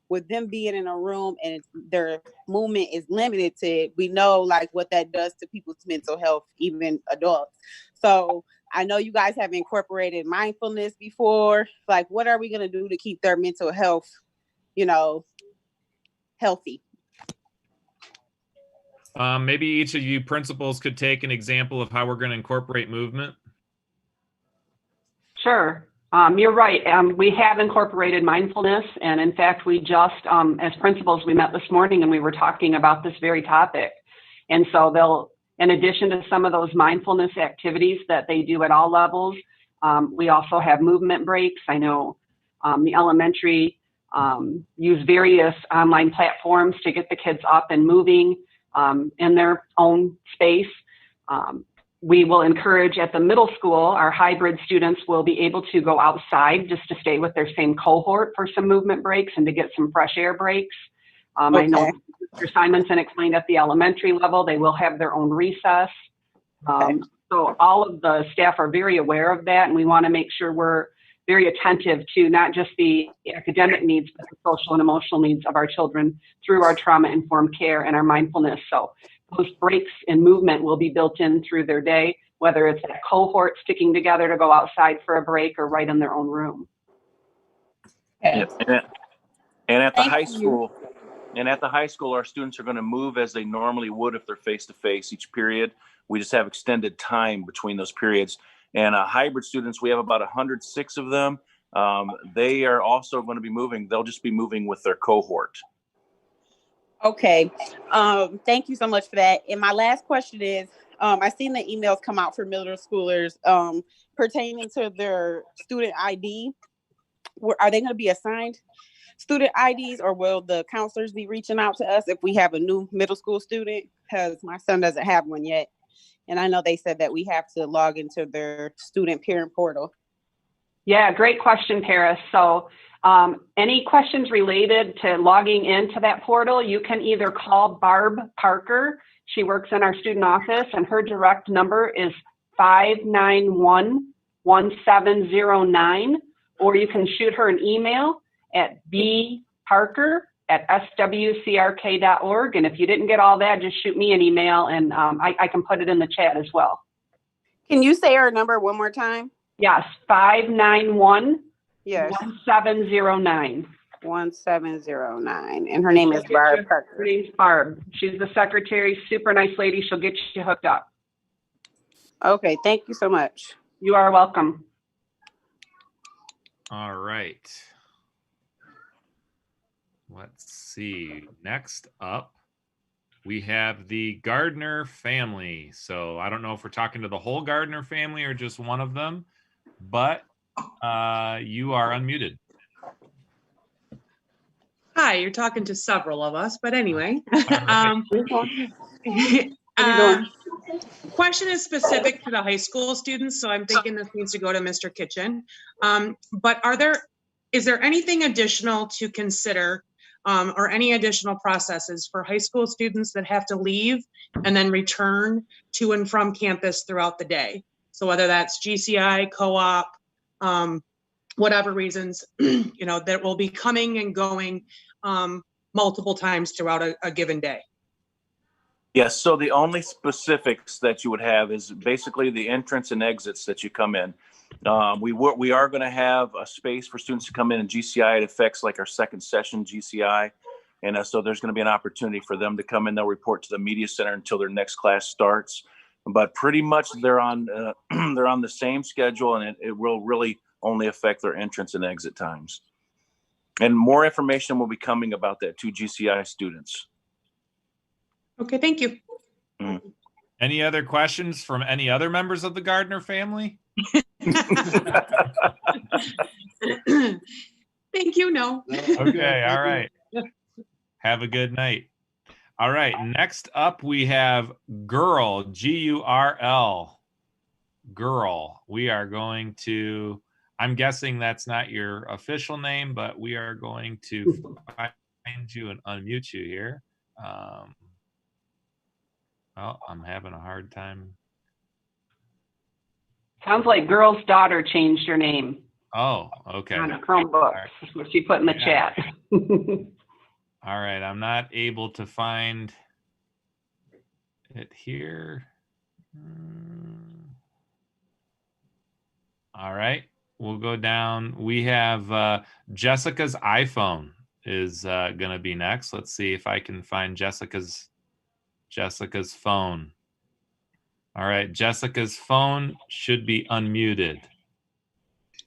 with them being in a room and their movement is limited to, we know what that does to people's mental health, even adults. So I know you guys have incorporated mindfulness before. What are we going to do to keep their mental health, healthy? Maybe each of you principals could take an example of how we're going to incorporate movement. Sure. You're right. We have incorporated mindfulness. And in fact, we just, as principals, we met this morning and we were talking about this very topic. And so they'll, in addition to some of those mindfulness activities that they do at all levels, we also have movement breaks. I know the elementary use various online platforms to get the kids up and moving in their own space. We will encourage at the middle school, our hybrid students will be able to go outside just to stay with their same cohort for some movement breaks and to get some fresh air breaks. Okay. I know Mr. Simonson explained at the elementary level, they will have their own recess. Okay. So all of the staff are very aware of that, and we want to make sure we're very attentive to not just the academic needs, but the social and emotional needs of our children through our trauma-informed care and our mindfulness. So those breaks in movement will be built in through their day, whether it's a cohort sticking together to go outside for a break or right in their own room. And at the high school, our students are going to move as they normally would if they're face-to-face each period. We just have extended time between those periods. And hybrid students, we have about 106 of them. They are also going to be moving. They'll just be moving with their cohort. Okay. Thank you so much for that. And my last question is, I've seen the emails come out for middle schoolers pertaining to their student ID. Are they going to be assigned student IDs, or will the counselors be reaching out to us if we have a new middle school student? Because my son doesn't have one yet. And I know they said that we have to log into their student parent portal. Yeah, great question, Paris. So any questions related to logging into that portal, you can either call Barb Parker. She works in our student office, and her direct number is 591-1709, or you can shoot her an email at bparker@swcrk.org. And if you didn't get all that, just shoot me an email, and I can put it in the chat as well. Can you say her number one more time? Yes, 591 Yes. 1709. 1709. And her name is Barb Parker. Her name's Barb. She's the secretary, super nice lady. She'll get you hooked up. Okay, thank you so much. You are welcome. All right. Let's see. Next up, we have the Gardner family. So I don't know if we're talking to the whole Gardner family or just one of them, but You are unmuted. Hi, you're talking to several of us, but anyway. Question is specific to the high school students, so I'm thinking this needs to go to Mr. Kitchen. But is there anything additional to consider or any additional processes for high school students that have to leave and then return to and from campus throughout the day? So whether that's GCI, co-op, whatever reasons, that will be coming and going multiple times throughout a given day. Yes, so the only specifics that you would have is basically the entrance and exits that you come in. We are going to have a space for students to come in GCI. It affects like our second session GCI. And so there's going to be an opportunity for them to come in. They'll report to the media center until their next class starts. But pretty much they're on the same schedule, and it will really only affect their entrance and exit times. And more information will be coming about that to GCI students. Okay, thank you. Any other questions from any other members of the Gardner family? Thank you, no. Okay, all right. Have a good night. All right, next up we have Girl, G-U-R-L. Girl. We are going to, I'm guessing that's not your official name, but we are going to find you and unmute you here. Well, I'm having a hard time. Sounds like Girl's daughter changed her name. Oh, okay. On a Chromebook. Right. That's what she put in the chat. All right, I'm not able to find it here. All right, we'll go down. We have Jessica's iPhone is going to be next. Let's see if I can find Jessica's phone. All right, Jessica's phone should be unmuted.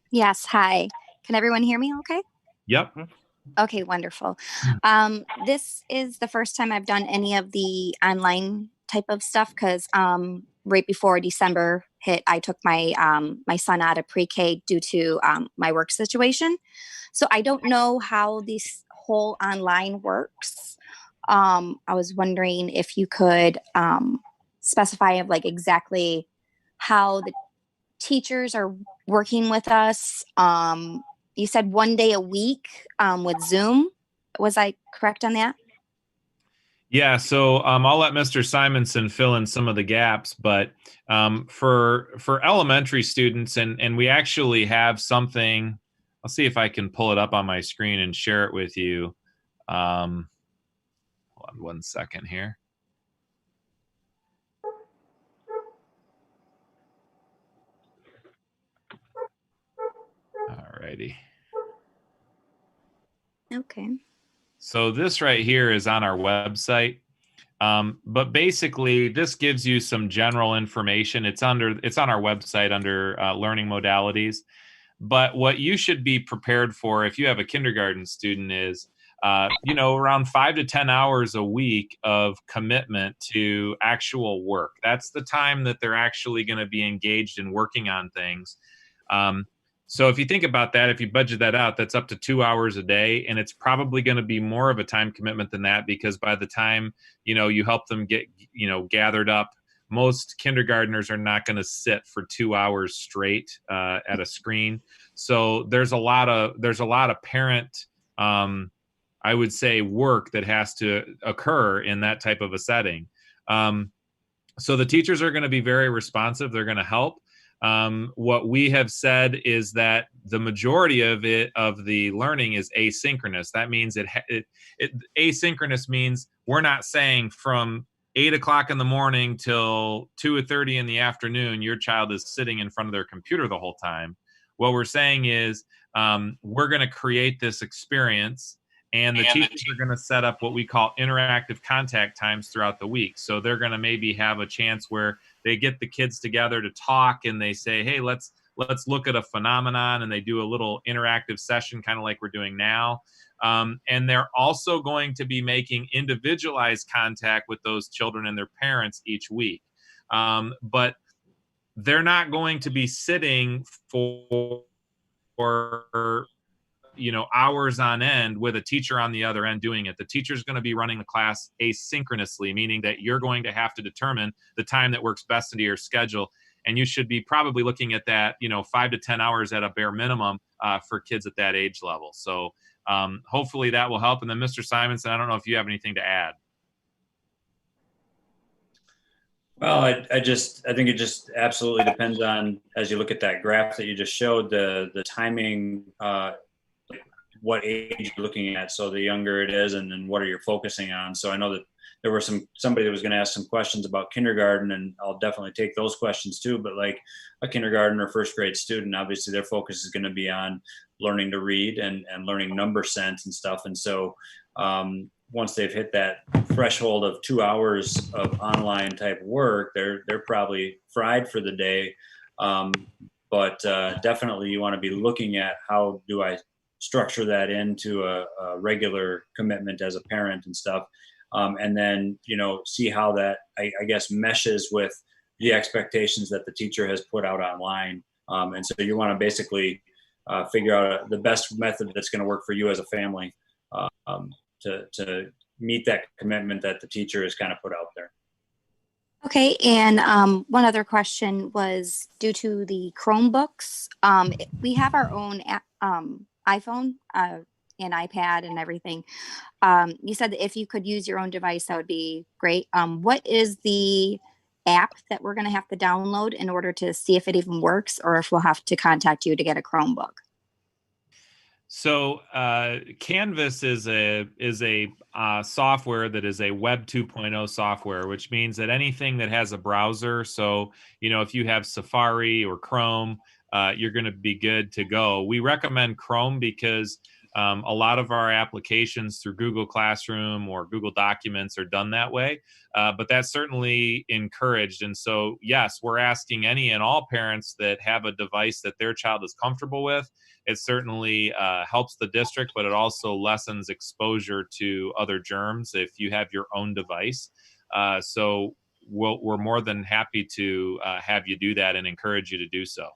Yes, hi. Can everyone hear me okay? Yep. Okay, wonderful. This is the first time I've done any of the online type of stuff because right before December hit, I took my my son out of pre-K due to my work situation. So I don't know how this whole online works. I was wondering if you could specify like exactly how the teachers are working with us. You said 1 day a week with Zoom. Was I correct on that? Yeah, so I'll let Mr. Simonson fill in some of the gaps, but for elementary students, and we actually have something, I'll see if I can pull it up on my screen and share it with you. Hold on 1 second here. All righty. Okay. So this right here is on our website. But basically, this gives you some general information. It's on our website under learning modalities. But what you should be prepared for if you have a kindergarten student is, around 5 to 10 hours a week of commitment to actual work. That's the time that they're actually going to be engaged in working on things. So if you think about that, if you budget that out, that's up to 2 hours a day, and it's probably going to be more of a time commitment than that because by the time, you help them get, gathered up, most kindergartners are not going to sit for 2 hours straight at a screen. So there's a lot of parent, I would say, work that has to occur in that type of a setting. So the teachers are going to be very responsive. They're going to help. What we have said is that the majority of the learning is asynchronous. That means asynchronous means we're not saying from 8 o'clock in the morning till 2:30 in the afternoon, your child is sitting in front of their computer the whole time. What we're saying is we're going to create this experience, and the teachers are going to set up what we call interactive contact times throughout the week. So they're going to maybe have a chance where they get the kids together to talk and they say, hey, let's look at a phenomenon, and they do a little interactive session, kind of like we're doing now. And they're also going to be making individualized contact with those children and their parents each week. But they're not going to be sitting for for hours on end with a teacher on the other end doing it. The teacher's going to be running the class asynchronously, meaning that you're going to have to determine the time that works best into your schedule. And you should be probably looking at that, 5 to 10 hours at a bare minimum for kids at that age level. So hopefully that will help. And then Mr. Simonson, I don't know if you have anything to add. Well, I think it just absolutely depends on, as you look at that graph that you just showed, the timing, what age you're looking at. So the younger it is, and then what are you focusing on? So I know that there were somebody that was going to ask some questions about kindergarten, and I'll definitely take those questions too. But like a kindergarten or first grade student, obviously their focus is going to be on learning to read and learning number sense and stuff. And so once they've hit that threshold of 2 hours of online type work, they're probably fried for the day. But definitely you want to be looking at, how do I structure that into a regular commitment as a parent and stuff. And then, see how that, I guess, meshes with the expectations that the teacher has put out online. And so you want to basically figure out the best method that's going to work for you as a family to meet that commitment that the teacher has kind of put out there. Okay, and one other question was, due to the Chromebooks, we have our own iPhone and iPad and everything. You said that if you could use your own device, that would be great. What is the app that we're going to have to download in order to see if it even works, or if we'll have to contact you to get a Chromebook? So Canvas is a software that is a Web 2.0 software, which means that anything that has a browser, so if you have Safari or Chrome, you're going to be good to go. We recommend Chrome because a lot of our applications through Google Classroom or Google Documents are done that way, but that's certainly encouraged. And so, yes, we're asking any and all parents that have a device that their child is comfortable with. It certainly helps the district, but it also lessens exposure to other germs if you have your own device. So we're more than happy to have you do that and encourage you to do so.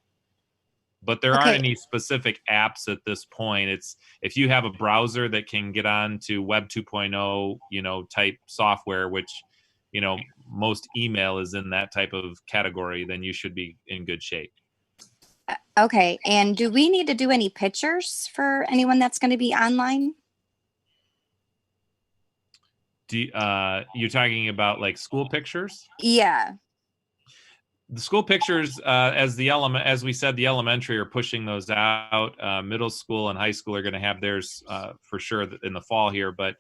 But there aren't any specific apps at this point. It's if you have a browser that can get on to Web 2.0, type software, which, most email is in that type of category, then you should be in good shape. Okay, and do we need to do any pictures for anyone that's going to be online? You're talking about like school pictures? Yeah. The school pictures, as we said, the elementary are pushing those out. Middle school and high school are going to have theirs for sure in the fall here. But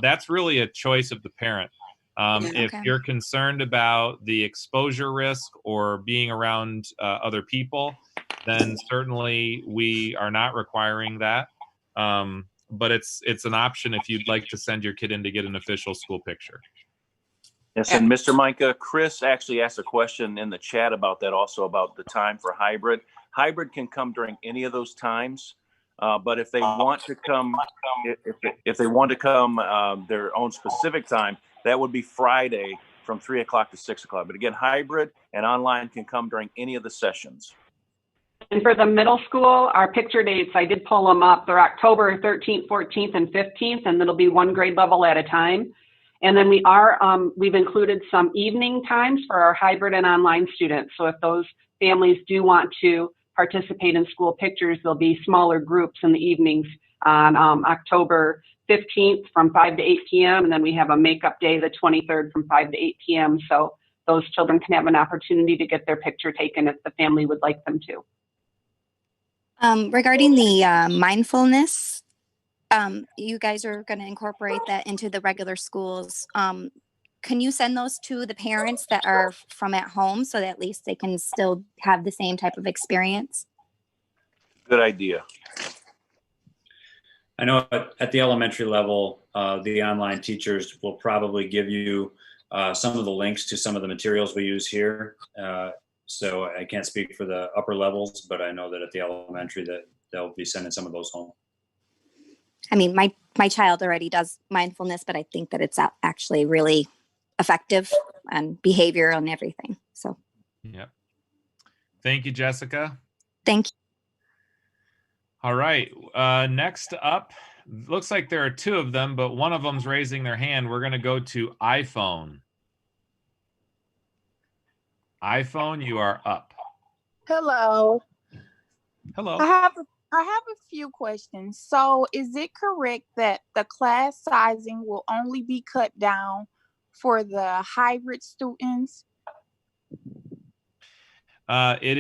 that's really a choice of the parent. If you're concerned about the exposure risk or being around other people, then certainly we are not requiring that. But it's an option if you'd like to send your kid in to get an official school picture. Yes, and Mr. Micah, Chris actually asked a question in the chat about that, also about the time for hybrid. Hybrid can come during any of those times, but if they want to come, if they want to come their own specific time, that would be Friday from 3 o'clock to 6 o'clock. But again, hybrid and online can come during any of the sessions. And for the middle school, our picture dates, I did pull them up. They're October 13th, 14th, and 15th, and it'll be one grade level at a time. And then we've included some evening times for our hybrid and online students. So if those families do want to participate in school pictures, there'll be smaller groups in the evenings on October 15th from 5 to 8 p.m. And then we have a makeup day, the 23rd from 5 to 8 p.m. So those children can have an opportunity to get their picture taken if the family would like them to. Regarding the mindfulness, you guys are going to incorporate that into the regular schools. Can you send those to the parents that are from at home so that at least they can still have the same type of experience? Good idea. I know at the elementary level, the online teachers will probably give you some of the links to some of the materials we use here. So I can't speak for the upper levels, but I know that at the elementary that they'll be sending some of those home. I mean, my child already does mindfulness, but I think that it's actually really effective and behavioral and everything. So, yeah. Thank you, Jessica. Thank you. All right. Next up, looks like there are two of them, but one of them's raising their hand. We're going to go to iPhone. iPhone, you are up. Hello. Hello. I have a few questions. So, is it correct that the class sizing will only be cut down for the hybrid students? It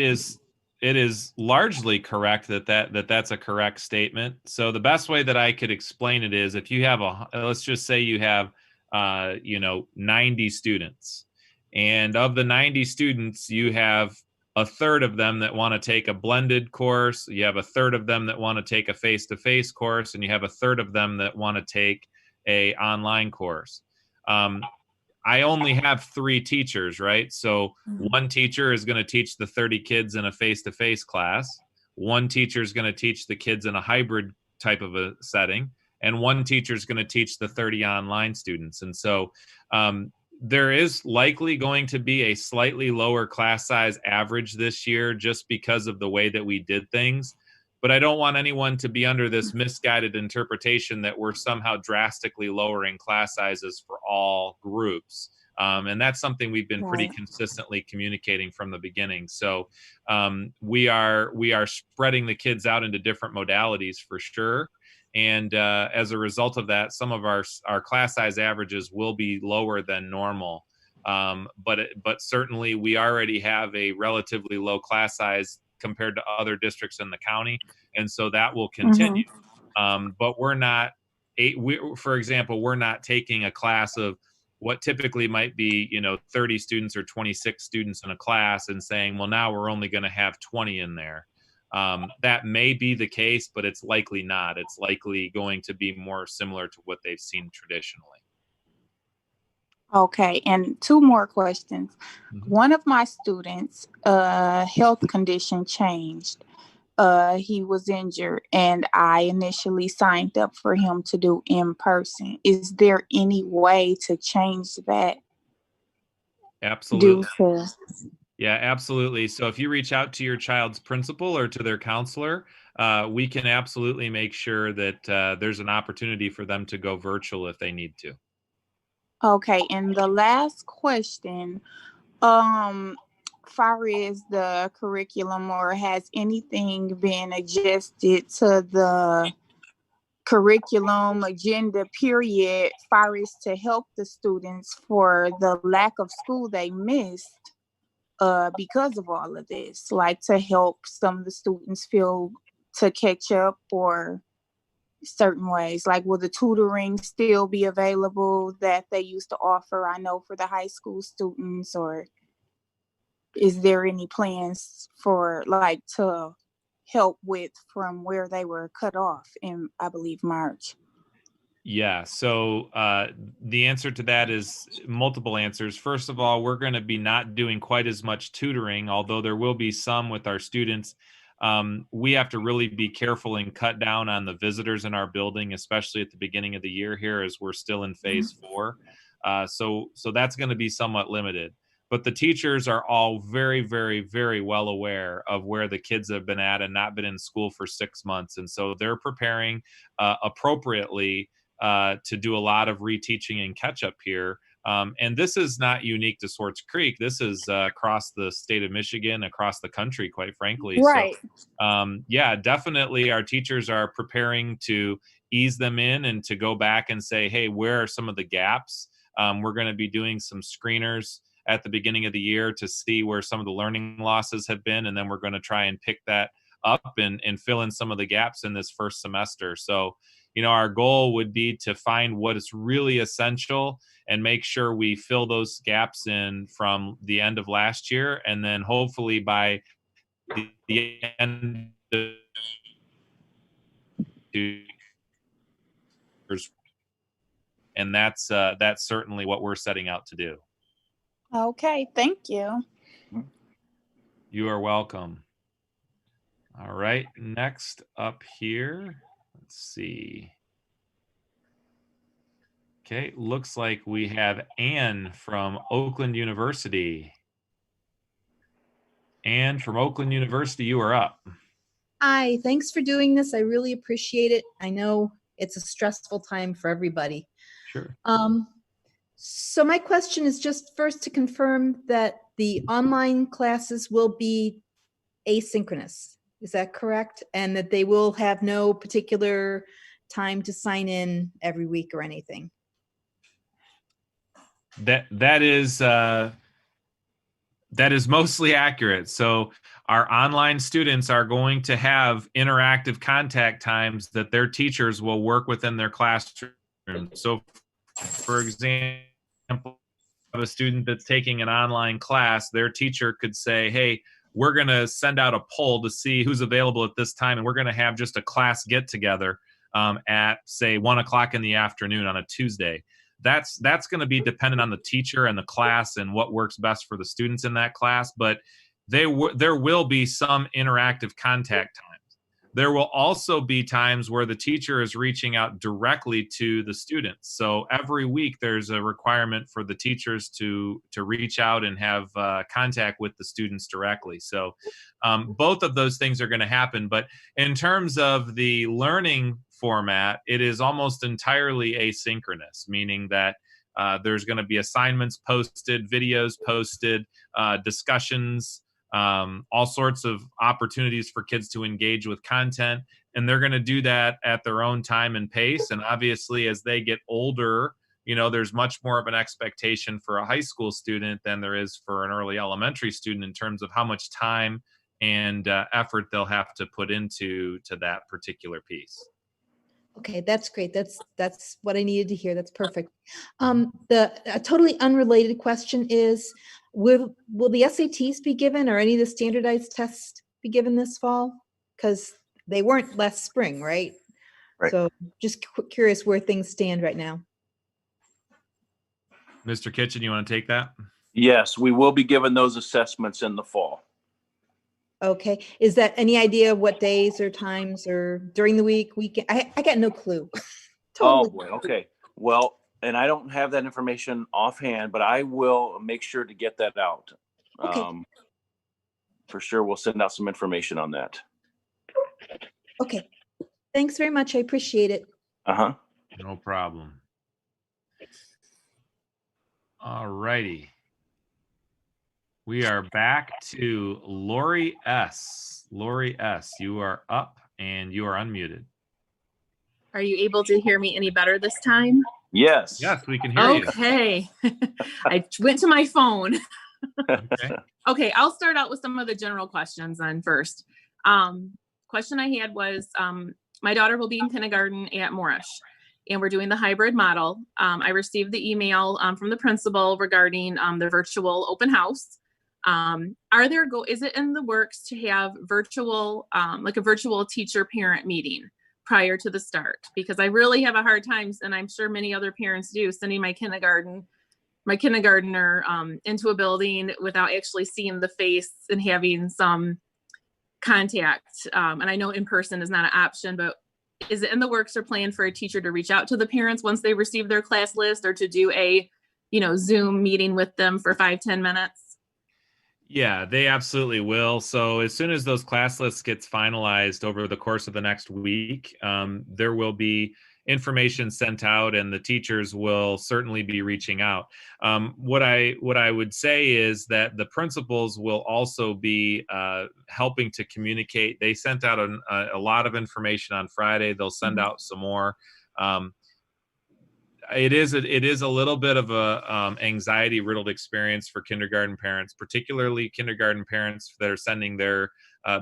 is largely correct that's a correct statement. So the best way that I could explain it is if you have let's just say you have 90 students, and of the 90 students you have a third of them that want to take a blended course, you have a third of them that want to take a face-to-face course, and you have a third of them that want to take a online course. I only have 3 teachers, right? So one teacher is going to teach the 30 kids in a face-to-face class. One teacher is going to teach the kids in a hybrid type of a setting. And one teacher is going to teach the 30 online students. And so there is likely going to be a slightly lower class size average this year just because of the way that we did things. But I don't want anyone to be under this misguided interpretation that we're somehow drastically lowering class sizes for all groups. And that's something we've been pretty consistently communicating from the beginning. So we are spreading the kids out into different modalities for sure. And as a result of that, some of our class size averages will be lower than normal. But certainly we already have a relatively low class size compared to other districts in the county, and so that will continue. But we're not, for example, we're not taking a class of what typically might be 30 students or 26 students in a class and saying, well, now we're only going to have 20 in there. That may be the case, but it's likely not. It's likely going to be more similar to what they've seen traditionally. Okay, and 2 more questions. One of my students' health condition changed. He was injured, and I initially signed up for him to do in person. Is there any way to change that? Absolutely. Yeah, absolutely. So if you reach out to your child's principal or to their counselor, we can absolutely make sure that there's an opportunity for them to go virtual if they need to. Okay, and the last question, far as the curriculum, or has anything been adjusted to the curriculum agenda period, far as to help the students for the lack of school they missed because of all of this, like to help some of the students feel to catch up, or certain ways, like will the tutoring still be available that they used to offer, I know, for the high school students, or is there any plans for like to help with from where they were cut off in, I believe, March? Yeah, so the answer to that is multiple answers. First of all, we're going to be not doing quite as much tutoring, although there will be some with our students. We have to really be careful and cut down on the visitors in our building, especially at the beginning of the year here, as we're still in phase 4. So that's going to be somewhat limited. But the teachers are all very, very, very well aware of where the kids have been at and not been in school for 6 months. And so they're preparing appropriately to do a lot of reteaching and catch up here. And this is not unique to Swartz Creek. This is across the state of Michigan, across the country, quite frankly. Right. So, yeah, definitely our teachers are preparing to ease them in and to go back and say, hey, where are some of the gaps? We're going to be doing some screeners at the beginning of the year to see where some of the learning losses have been. And then we're going to try and pick that up and fill in some of the gaps in this first semester. So, our goal would be to find what is really essential and make sure we fill those gaps in from the end of last year. And then hopefully by the end of and that's certainly what we're setting out to do. Okay, thank you. You are welcome. All right, next up here, let's see. Okay, looks like we have Anne from Oakland University. Anne from Oakland University, you are up. Hi, thanks for doing this. I really appreciate it. I know it's a stressful time for everybody. Sure. So my question is just first to confirm that the online classes will be asynchronous. Is that correct? And that they will have no particular time to sign in every week or anything? That is mostly accurate. So our online students are going to have interactive contact times that their teachers will work within their classroom. So for example, a student that's taking an online class, their teacher could say, hey, we're going to send out a poll to see who's available at this time, and we're going to have just a class get together at, say, 1 o'clock in the afternoon on a Tuesday. That's going to be dependent on the teacher and the class and what works best for the students in that class, but there will be some interactive contact times. There will also be times where the teacher is reaching out directly to the students. So every week there's a requirement for the teachers to reach out and have contact with the students directly. So both of those things are going to happen. But in terms of the learning format, it is almost entirely asynchronous, meaning that there's going to be assignments posted, videos posted, discussions, all sorts of opportunities for kids to engage with content, and they're going to do that at their own time and pace. And obviously, as they get older, there's much more of an expectation for a high school student than there is for an early elementary student in terms of how much time and effort they'll have to put into that particular piece. Okay, that's great. That's what I needed to hear. That's perfect. A totally unrelated question is, will the SATs be given or any of the standardized tests be given this fall? Because they weren't last spring, right? Right. So just curious where things stand right now. Mr. Kitchen, you want to take that? Yes, we will be given those assessments in the fall. Okay. Is that any idea what days or times or during the weekend? I got no clue. Totally. Oh boy. Okay. Well, and I don't have that information offhand, but I will make sure to get that out. Okay. For sure, we'll send out some information on that. Okay. Thanks very much. I appreciate it. Uh-huh. No problem. All righty. We are back to Lori S. Lori S., you are up and you are unmuted. Are you able to hear me any better this time? Yes. Yes, we can hear you. Okay. I went to my phone. Okay. Okay, I'll start out with some of the general questions then first. Question I had was, my daughter will be in kindergarten at Moorish, and we're doing the hybrid model. I received the email from the principal regarding the virtual open house. Is it in the works to have virtual, like a virtual teacher parent meeting prior to the start? Because I really have a hard time, and I'm sure many other parents do, sending my kindergartner into a building without actually seeing the face and having some contact. And I know in person is not an option, but is it in the works or plan for a teacher to reach out to the parents once they receive their class list, or to do a, Zoom meeting with them for 5-10 minutes? Yeah, they absolutely will. So as soon as those class lists gets finalized over the course of the next week, there will be information sent out, and the teachers will certainly be reaching out. What I would say is that the principals will also be helping to communicate. They sent out a lot of information on Friday. They'll send out some more. It is a little bit of a anxiety riddled experience for kindergarten parents, particularly kindergarten parents that are sending their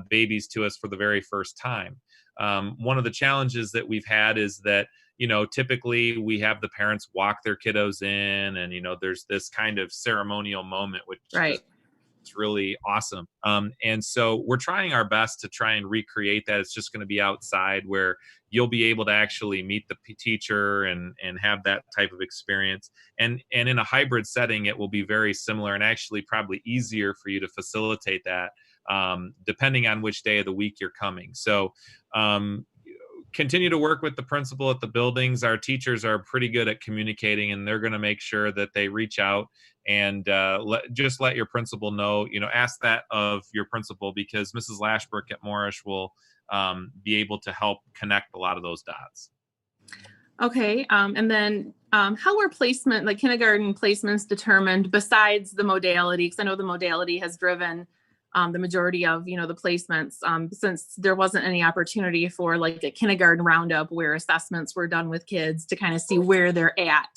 babies to us for the very first time. One of the challenges that we've had is that, typically we have the parents walk their kiddos in, and, there's this kind of ceremonial moment, which right. It's really awesome. And so we're trying our best to try and recreate that. It's just going to be outside where you'll be able to actually meet the teacher and have that type of experience. And in a hybrid setting, it will be very similar, and actually probably easier for you to facilitate that depending on which day of the week you're coming. So continue to work with the principal at the buildings. Our teachers are pretty good at communicating, and they're going to make sure that they reach out and just let your principal know, ask that of your principal, because Mrs. Lashbrook at Moorish will be able to help connect a lot of those dots. Okay, and then how are placement, like kindergarten placements, determined besides the modality? Because I know the modality has driven the majority of, you know, the placements, since there wasn't any opportunity for like a kindergarten roundup where assessments were done with kids to kind of see where they're at.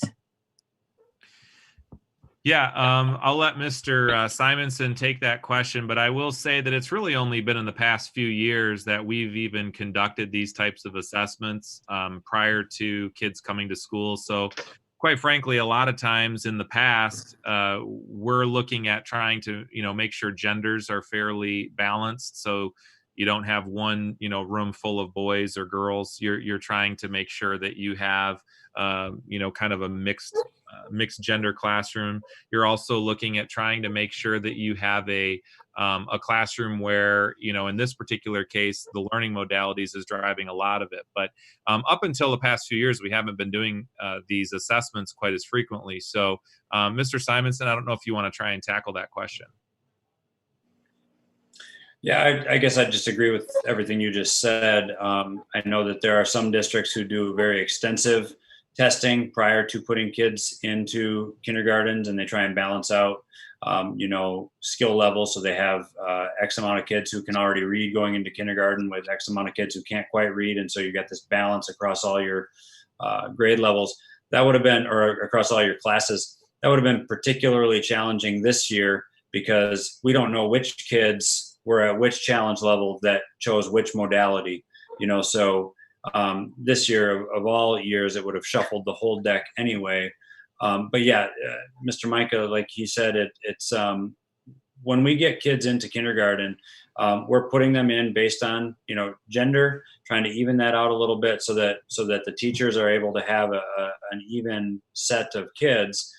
Yeah, I'll let Mr. Simonson take that question, but I will say that it's really only been in the past few years that we've even conducted these types of assessments prior to kids coming to school. So quite frankly, a lot of times in the past, we're looking at trying to, you know, make sure genders are fairly balanced. So you don't have one, you know, room full of boys or girls. You're trying to make sure that you have, you know, kind of a mixed gender classroom. You're also looking at trying to make sure that you have a classroom where, you know, in this particular case, the learning modalities is driving a lot of it. But up until the past few years, we haven't been doing these assessments quite as frequently. So, Mr. Simonson, I don't know if you want to try and tackle that question. Yeah, I guess I just agree with everything you just said. I know that there are some districts who do very extensive testing prior to putting kids into kindergartens, and they try and balance out, you know, skill levels. So they have X amount of kids who can already read going into kindergarten with X amount of kids who can't quite read. And so you got this balance across all your grade levels. That would have been, or across all your classes, that would have been particularly challenging this year because we don't know which kids were at which challenge level that chose which modality, you know. So this year of all years, it would have shuffled the whole deck anyway. But yeah, Mr. Micah, like he said, it's when we get kids into kindergarten, we're putting them in based on, you know, gender, trying to even that out a little bit so that the teachers are able to have an even set of kids.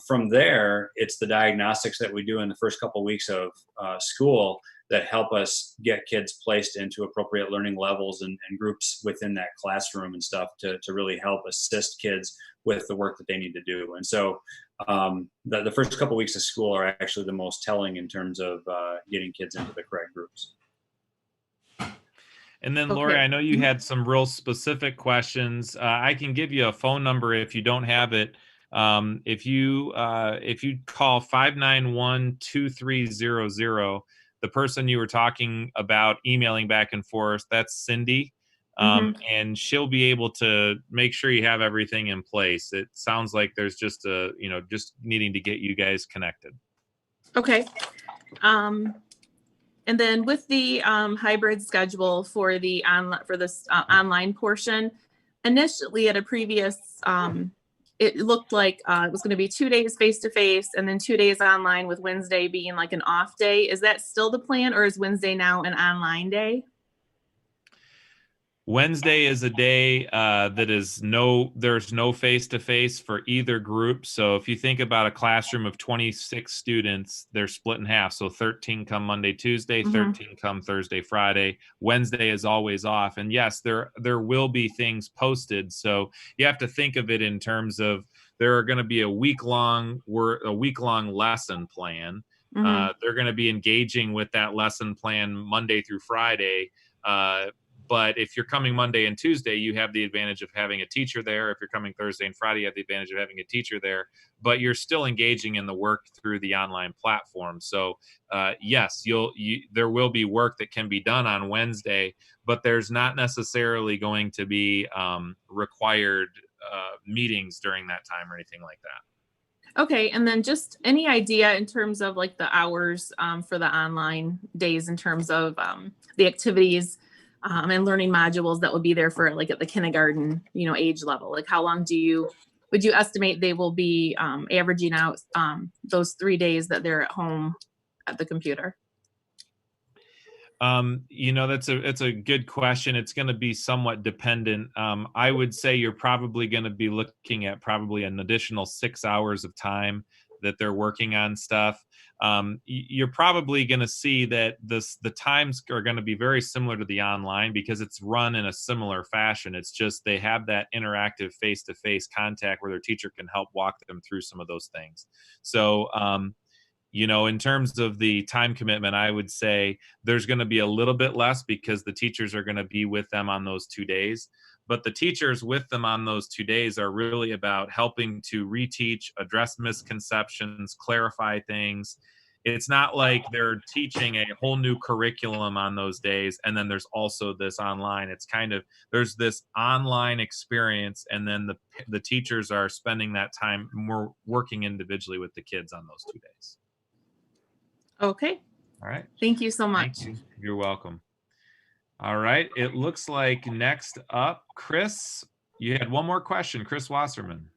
From there, it's the diagnostics that we do in the first couple weeks of school that help us get kids placed into appropriate learning levels and groups within that classroom and stuff to really help assist kids with the work that they need to do. And so the first couple weeks of school are actually the most telling in terms of getting kids into the correct groups. And then, Lori, I know you had some real specific questions. I can give you a phone number if you don't have it. If you call 591-2300, the person you were talking about emailing back and forth, that's Cindy. And she'll be able to make sure you have everything in place. It sounds like there's just just needing to get you guys connected. Okay. And then with the hybrid schedule for the online portion, initially at a previous, it looked like it was going to be 2 days face-to-face and then 2 days online, with Wednesday being like an off day. Is that still the plan, or is Wednesday now an online day? Wednesday is a day there's no face-to-face for either group. So if you think about a classroom of 26 students, they're split in half. So 13 come Monday, Tuesday, 13 come Thursday, Friday. Wednesday is always off. And yes, there will be things posted. So you have to think of it in terms of there are going to be a week-long lesson plan. They're going to be engaging with that lesson plan Monday through Friday. But if you're coming Monday and Tuesday, you have the advantage of having a teacher there. If you're coming Thursday and Friday, you have the advantage of having a teacher there. But you're still engaging in the work through the online platform. So yes, there will be work that can be done on Wednesday, but there's not necessarily going to be required meetings during that time or anything like that. Okay, and then just any idea in terms of like the hours for the online days in terms of the activities and learning modules that will be there for like at the kindergarten, age level? Like how long would you estimate they will be averaging out those 3 days that they're at home at the computer? That's a good question. It's going to be somewhat dependent. I would say you're probably going to be looking at probably an additional 6 hours of time that they're working on stuff. You're probably going to see that the times are going to be very similar to the online because it's run in a similar fashion. It's just they have that interactive face-to-face contact where their teacher can help walk them through some of those things. So in terms of the time commitment, I would say there's going to be a little bit less because the teachers are going to be with them on those 2 days. But the teachers with them on those 2 days are really about helping to reteach, address misconceptions, clarify things. It's not like they're teaching a whole new curriculum on those days, and then there's also this online. It's kind of, there's this online experience, and then the teachers are spending that time more working individually with the kids on those 2 days. Okay. All right. Thank you so much. Thank you. You're welcome. All right. It looks like next up, Chris, you had one more question. Chris Wasserman.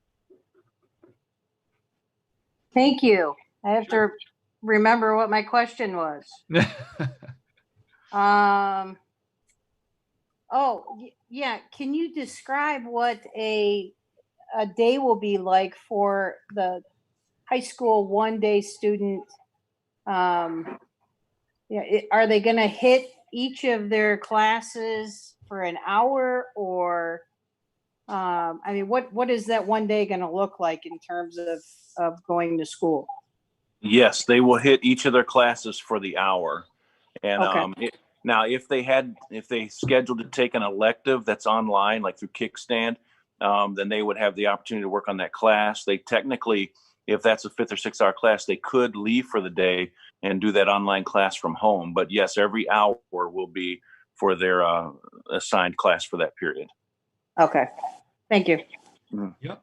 Thank you. I have to remember what my question was. Yeah. Can you describe what a day will be like for the high school 1-day student? Are they going to hit each of their classes for an hour, or what is that 1 day going to look like in terms of going to school? Yes, they will hit each of their classes for the hour. And Okay. now if they scheduled to take an elective that's online, like through Kickstand, then they would have the opportunity to work on that class. They technically, if that's a 5th or 6th hour class, they could leave for the day and do that online class from home. But yes, every hour will be for their assigned class for that period. Okay. Thank you. Yep.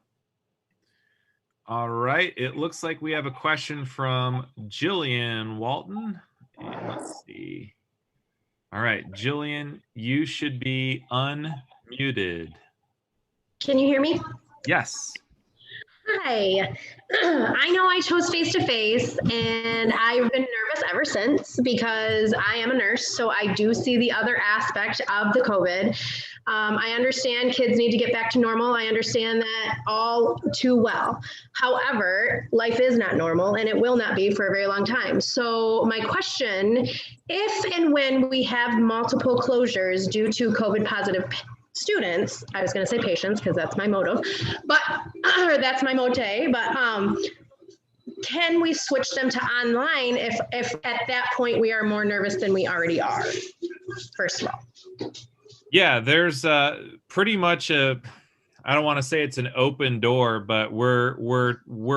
All right. It looks like we have a question from Jillian Walton. And let's see. All right, Jillian, you should be unmuted. Can you hear me? Yes. Hi. I know I chose face-to-face, and I've been nervous ever since because I am a nurse, so I do see the other aspect of the COVID. I understand kids need to get back to normal. I understand that all too well. However, life is not normal, and it will not be for a very long time. So my question, if and when we have multiple closures due to COVID positive students, I was going to say patients because that's my motive, but or that's my mote, but can we switch them to online if at that point we are more nervous than we already are, first of all? Yeah, there's pretty much I don't want to say it's an open door, but we're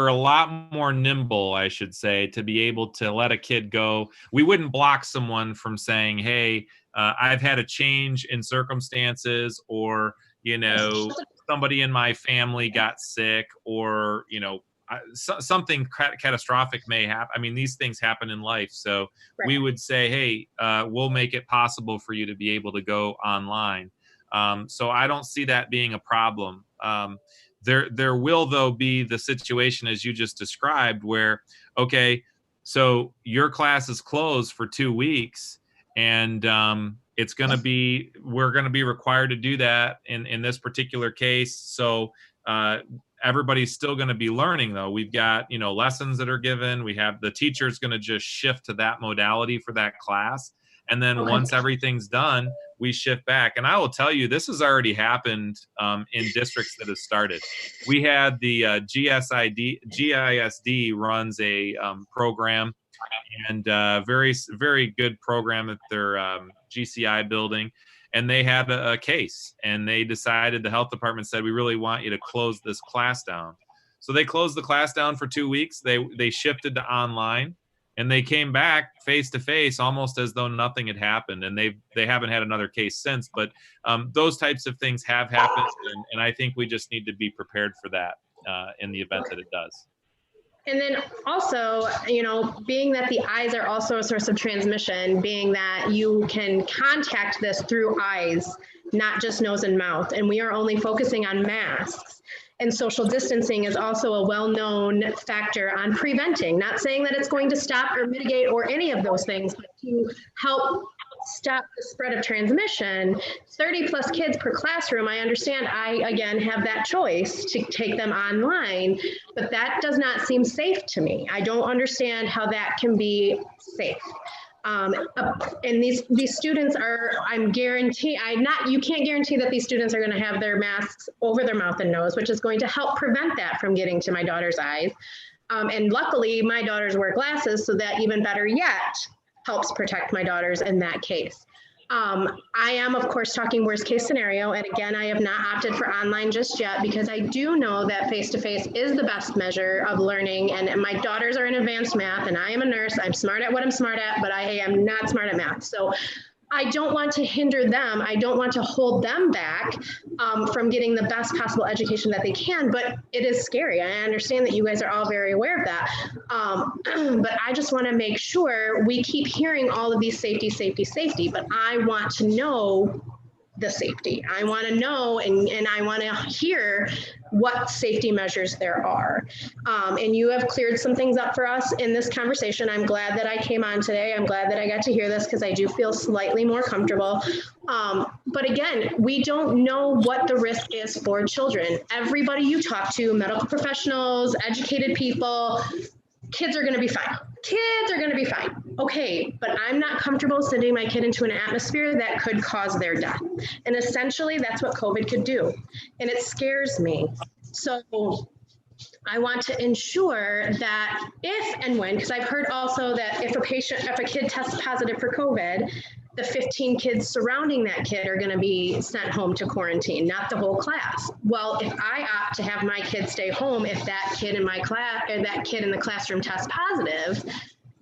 a lot more nimble, I should say, to be able to let a kid go. We wouldn't block someone from saying, hey, I've had a change in circumstances, or, somebody in my family got sick, or, something catastrophic may happen. I mean, these things happen in life. So Right. We would say, hey, we'll make it possible for you to be able to go online. So I don't see that being a problem. There will, though, be the situation as you just described where, okay, so your class is closed for 2 weeks, and it's going to be, we're going to be required to do that in this particular case. So everybody's still going to be learning, though. We've got, lessons that are given. We have the teacher's going to just shift to that modality for that class. And then once everything's done, we shift back. And I will tell you, this has already happened in districts that have started. We had the GISD runs a program, and very, very good program at their GCI building. And they had a case, and they decided, the health department said, we really want you to close this class down. So they closed the class down for 2 weeks. They shifted to online, and they came back face to face almost as though nothing had happened. And they haven't had another case since, but those types of things have happened. And I think we just need to be prepared for that in the event that it does. And then also, being that the eyes are also a source of transmission, being that you can contact this through eyes, not just nose and mouth, and we are only focusing on masks. And social distancing is also a well-known factor on preventing, not saying that it's going to stop or mitigate or any of those things, but to help stop the spread of transmission. 30 plus kids per classroom, I understand I, again, have that choice to take them online, but that does not seem safe to me. I don't understand how that can be safe. And these students are, you can't guarantee that these students are going to have their masks over their mouth and nose, which is going to help prevent that from getting to my daughter's eyes. And luckily, my daughters wear glasses, so that even better yet helps protect my daughters in that case. I am, of course, talking worst case scenario. And again, I have not opted for online just yet because I do know that face-to-face is the best measure of learning. And my daughters are in advanced math and I am a nurse. I'm smart at what I'm smart at, but I am not smart at math. So I don't want to hinder them. I don't want to hold them back from getting the best possible education that they can, but it is scary. I understand that you guys are all very aware of that. But I just want to make sure we keep hearing all of these safety, but I want to know the safety. I want to know and I want to hear what safety measures there are. And you have cleared some things up for us in this conversation. I'm glad that I came on today. I'm glad that I got to hear this because I do feel slightly more comfortable. But again, we don't know what the risk is for children. Everybody you talk to, medical professionals, educated people, kids are going to be fine. Kids are going to be fine. Okay, but I'm not comfortable sending my kid into an atmosphere that could cause their death. And essentially, that's what COVID could do. And it scares me. So I want to ensure that if and when, because I've heard also that if a kid tests positive for COVID, the 15 kids surrounding that kid are going to be sent home to quarantine, not the whole class. Well, if I opt to have my kid stay home, if that kid in my class or that kid in the classroom tests positive,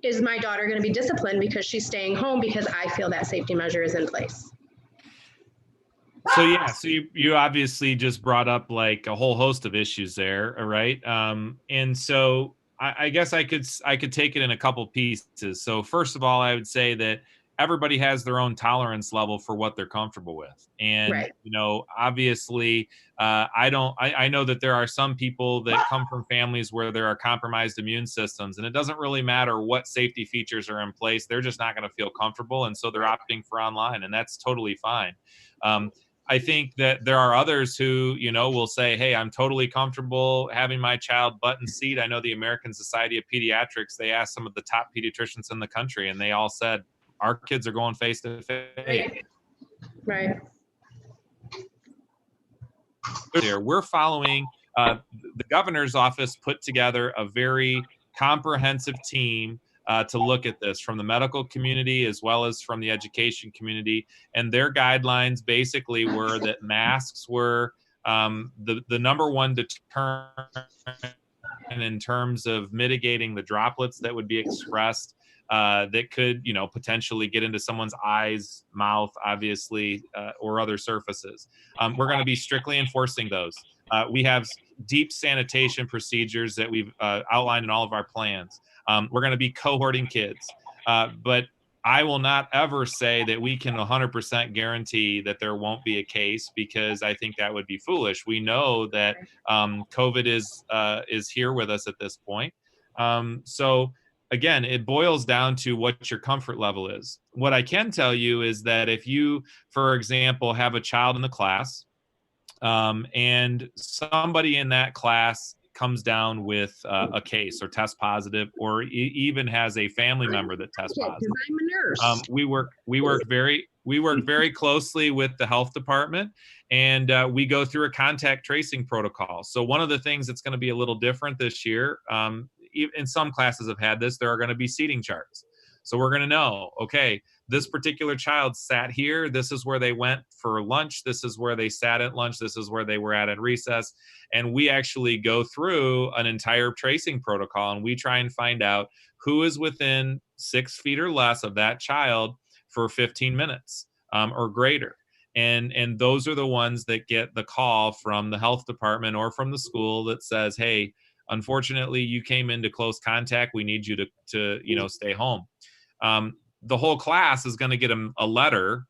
is my daughter going to be disciplined because she's staying home because I feel that safety measure is in place? So yeah, so you obviously just brought up like a whole host of issues there, all right? And so I guess I could take it in a couple pieces. So first of all, I would say that everybody has their own tolerance level for what they're comfortable with. And, right. you know, obviously, I know that there are some people that come from families where there are compromised immune systems, and it doesn't really matter what safety features are in place. They're just not going to feel comfortable. And so they're opting for online, and that's totally fine. I think that there are others who, you know, will say, hey, I'm totally comfortable having my child butt in seat. I know the American Society of Pediatrics, they asked some of the top pediatricians in the country, and they all said, our kids are going face to face. Right. We're following, the governor's office put together a very comprehensive team to look at this from the medical community as well as from the education community. And their guidelines basically were that masks were the number one deterrent in terms of mitigating the droplets that would be expressed that could, you know, potentially get into someone's eyes, mouth, obviously, or other surfaces. We're going to be strictly enforcing those. We have deep sanitation procedures that we've outlined in all of our plans. We're going to be cohorting kids, but I will not ever say that we can 100% guarantee that there won't be a case, because I think that would be foolish. We know that COVID is here with us at this point. So again, it boils down to what your comfort level is. What I can tell you is that if you, for example, have a child in the class and somebody in that class comes down with a case or tests positive, or even has a family member that tests positive. I'm a nurse. We work very closely with the health department, and we go through a contact tracing protocol. So one of the things that's going to be a little different this year, in some classes have had this, there are going to be seating charts. So we're going to know, okay, this particular child sat here. This is where they went for lunch. This is where they sat at lunch. This is where they were at recess. And we actually go through an entire tracing protocol, and we try and find out who is within 6 feet or less of that child for 15 minutes or greater. And those are the ones that get the call from the health department or from the school that says, hey, unfortunately, you came into close contact. We need you to you know, stay home. The whole class is going to get a letter.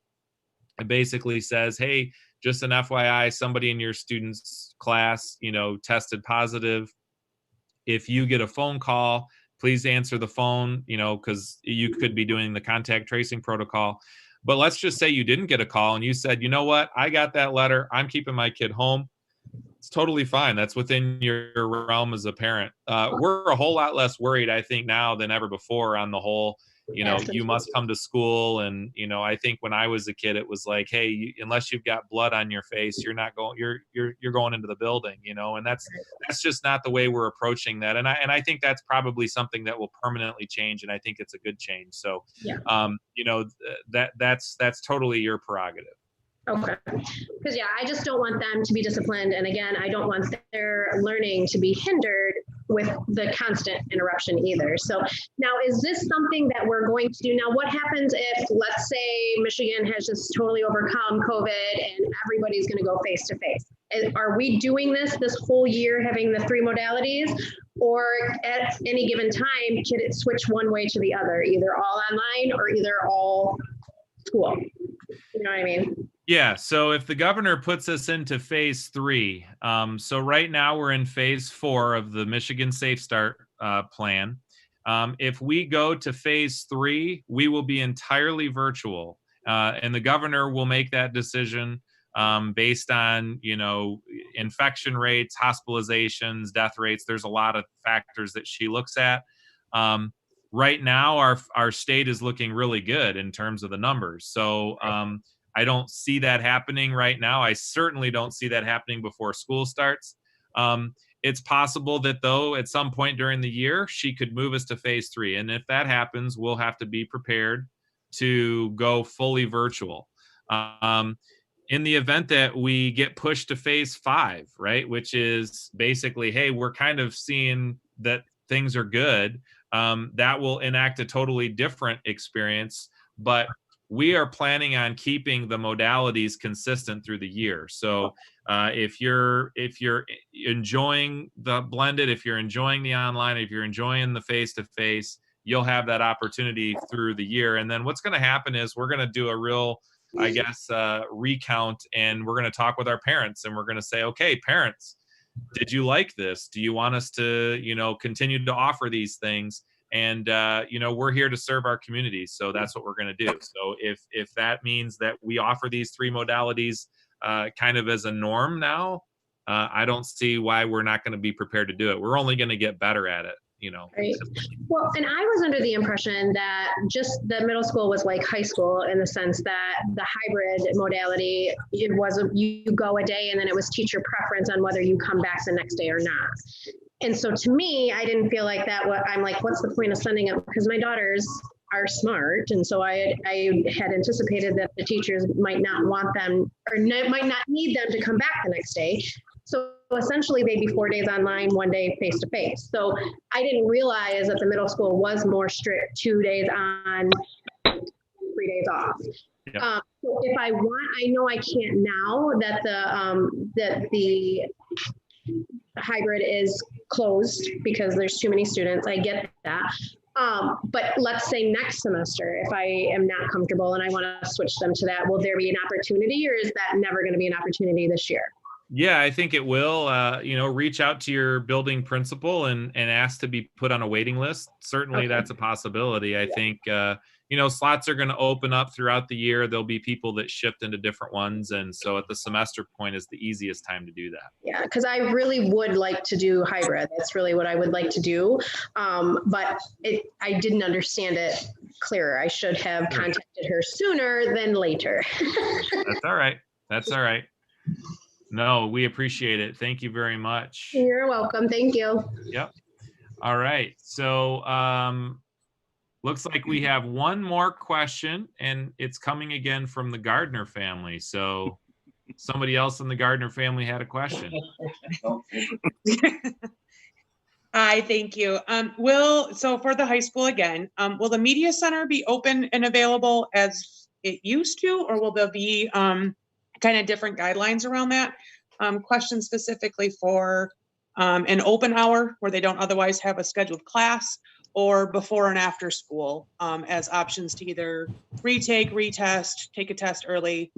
It basically says, hey, just an FYI, somebody in your student's class, you know, tested positive. If you get a phone call, please answer the phone, you know, because you could be doing the contact tracing protocol. But let's just say you didn't get a call and you said, you know what, I got that letter. I'm keeping my kid home. It's totally fine. That's within your realm as a parent. We're a whole lot less worried, I think, now than ever before on the whole, you know, you must come to school. And, you know, I think when I was a kid, it was like, hey, unless you've got blood on your face, you're not going, you're going into the building, you know, and that's just not the way we're approaching that. And I think that's probably something that will permanently change. And I think it's a good change. So, you know, that's totally your prerogative. Okay. Because I just don't want them to be disciplined. And again, I don't want their learning to be hindered with the constant interruption either. So now, is this something that we're going to do? Now, what happens if, let's say, Michigan has just totally overcome COVID and everybody's going to go face to face? Are we doing this whole year, having the 3 modalities? Or at any given time, can it switch one way to the other, either all online or either all school? You know what I mean? Yeah. So if the governor puts us into phase 3, so right now we're in phase 4 of the Michigan Safe Start plan. If we go to phase 3, we will be entirely virtual, and the governor will make that decision based on, you know, infection rates, hospitalizations, death rates. There's a lot of factors that she looks at. Right now, our state is looking really good in terms of the numbers. So I don't see that happening right now. I certainly don't see that happening before school starts. It's possible that, though, at some point during the year, she could move us to phase 3. And if that happens, we'll have to be prepared to go fully virtual. In the event that we get pushed to phase 5, right, which is basically, hey, we're kind of seeing that things are good, that will enact a totally different experience. But we are planning on keeping the modalities consistent through the year. So if you're enjoying the blended, if you're enjoying the online, if you're enjoying the face-to-face, you'll have that opportunity through the year. And then what's going to happen is we're going to do a real, I guess, recount, and we're going to talk with our parents, and we're going to say, okay, parents, did you like this? Do you want us to, you know, continue to offer these things? And, you know, we're here to serve our community. So that's what we're going to do. So if that means that we offer these 3 modalities kind of as a norm now, I don't see why we're not going to be prepared to do it. We're only going to get better at it, you know. Right. Well, and I was under the impression that just the middle school was like high school in the sense that the hybrid modality, it was you go a day and then it was teacher preference on whether you come back the next day or not. And so to me, I didn't feel like that. I'm like, what's the point of sending them? Because my daughters are smart. And so I had anticipated that the teachers might not want them or might not need them to come back the next day. So essentially they'd be 4 days online, 1 day face to face. So I didn't realize that the middle school was more strict, 2 days on, 3 days off. Yeah. So if I want, I know I can't now that the hybrid is closed because there's too many students. I get that. But let's say next semester, if I am not comfortable and I want to switch them to that, will there be an opportunity, or is that never going to be an opportunity this year? Yeah, I think it will. You know, reach out to your building principal and ask to be put on a waiting list. Certainly, that's a possibility. I think, you know, slots are going to open up throughout the year. There'll be people that shift into different ones. And so at the semester point is the easiest time to do that. Yeah, because I really would like to do hybrid. That's really what I would like to do. But I didn't understand it clearer. I should have contacted her sooner than later. That's all right. That's all right. No, we appreciate it. Thank you very much. You're welcome. Thank you. Yep. All right. So looks like we have one more question, and it's coming again from the Gardner family. So somebody else in the Gardner family had a question. Hi, thank you. So for the high school again, will the media center be open and available as it used to, or will there be kind of different guidelines around that? Question specifically for an open hour where they don't otherwise have a scheduled class, or before and after school as options to either retake, retest, take a test early.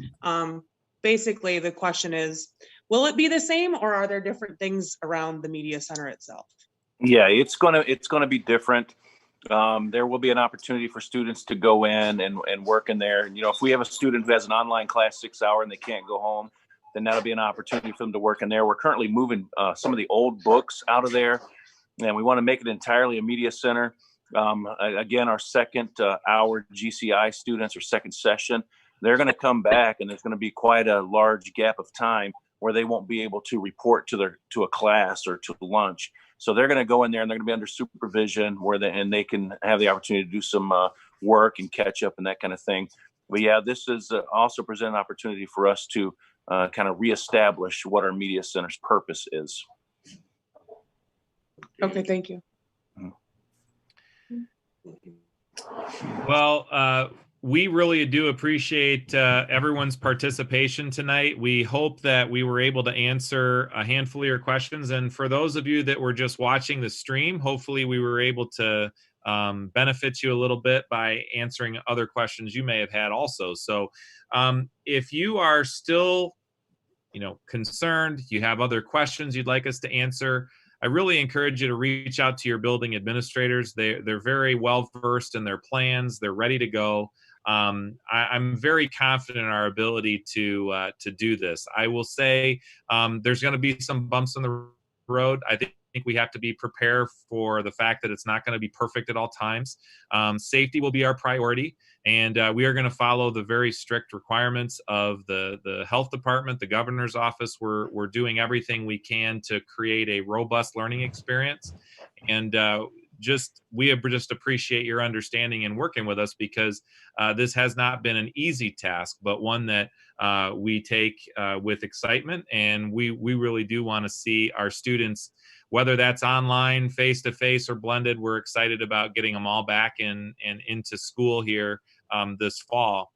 Basically, the question is, will it be the same, or are there different things around the media center itself? Yeah, it's gonna be different. There will be an opportunity for students to go in and work in there. You know, if we have a student who has an online class 6 hour and they can't go home, then that'll be an opportunity for them to work in there. We're currently moving some of the old books out of there, and we want to make it entirely a media center. Again, our second hour GCI students or second session, they're going to come back, and there's going to be quite a large gap of time where they won't be able to report to a class or to lunch. So they're going to go in there and they're going to be under supervision and they can have the opportunity to do some work and catch up and that kind of thing. But yeah, this is also present an opportunity for us to kind of reestablish what our media center's purpose is. Okay, thank you. Well, we really do appreciate everyone's participation tonight. We hope that we were able to answer a handful of your questions. And for those of you that were just watching the stream, hopefully we were able to benefit you a little bit by answering other questions you may have had also. So if you are still, concerned, you have other questions you'd like us to answer, I really encourage you to reach out to your building administrators. They're very well versed in their plans. They're ready to go. I'm very confident in our ability to do this. I will say there's going to be some bumps in the road. I think we have to be prepared for the fact that it's not going to be perfect at all times. Safety will be our priority, and we are going to follow the very strict requirements of the health department, the governor's office. We're doing everything we can to create a robust learning experience, and we just appreciate your understanding and working with us, because this has not been an easy task, but one that we take with excitement, and we really do want to see our students, whether that's online, face-to-face, or blended. We're excited about getting them all back and into school here this fall.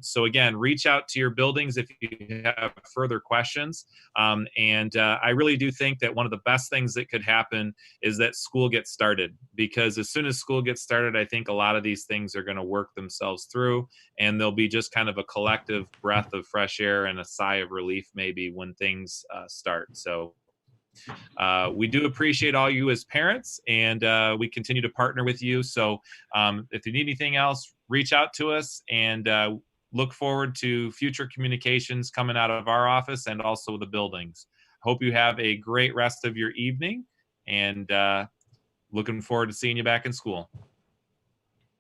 So again, reach out to your buildings if you have further questions. And I really do think that one of the best things that could happen is that school gets started, because as soon as school gets started, I think a lot of these things are going to work themselves through, and there'll be just kind of a collective breath of fresh air and a sigh of relief maybe when things start. So we do appreciate all you as parents, and we continue to partner with you. So if you need anything else, reach out to us, and look forward to future communications coming out of our office and also the buildings. Hope you have a great rest of your evening, and looking forward to seeing you back in school.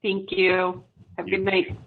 Thank you. Have a good night.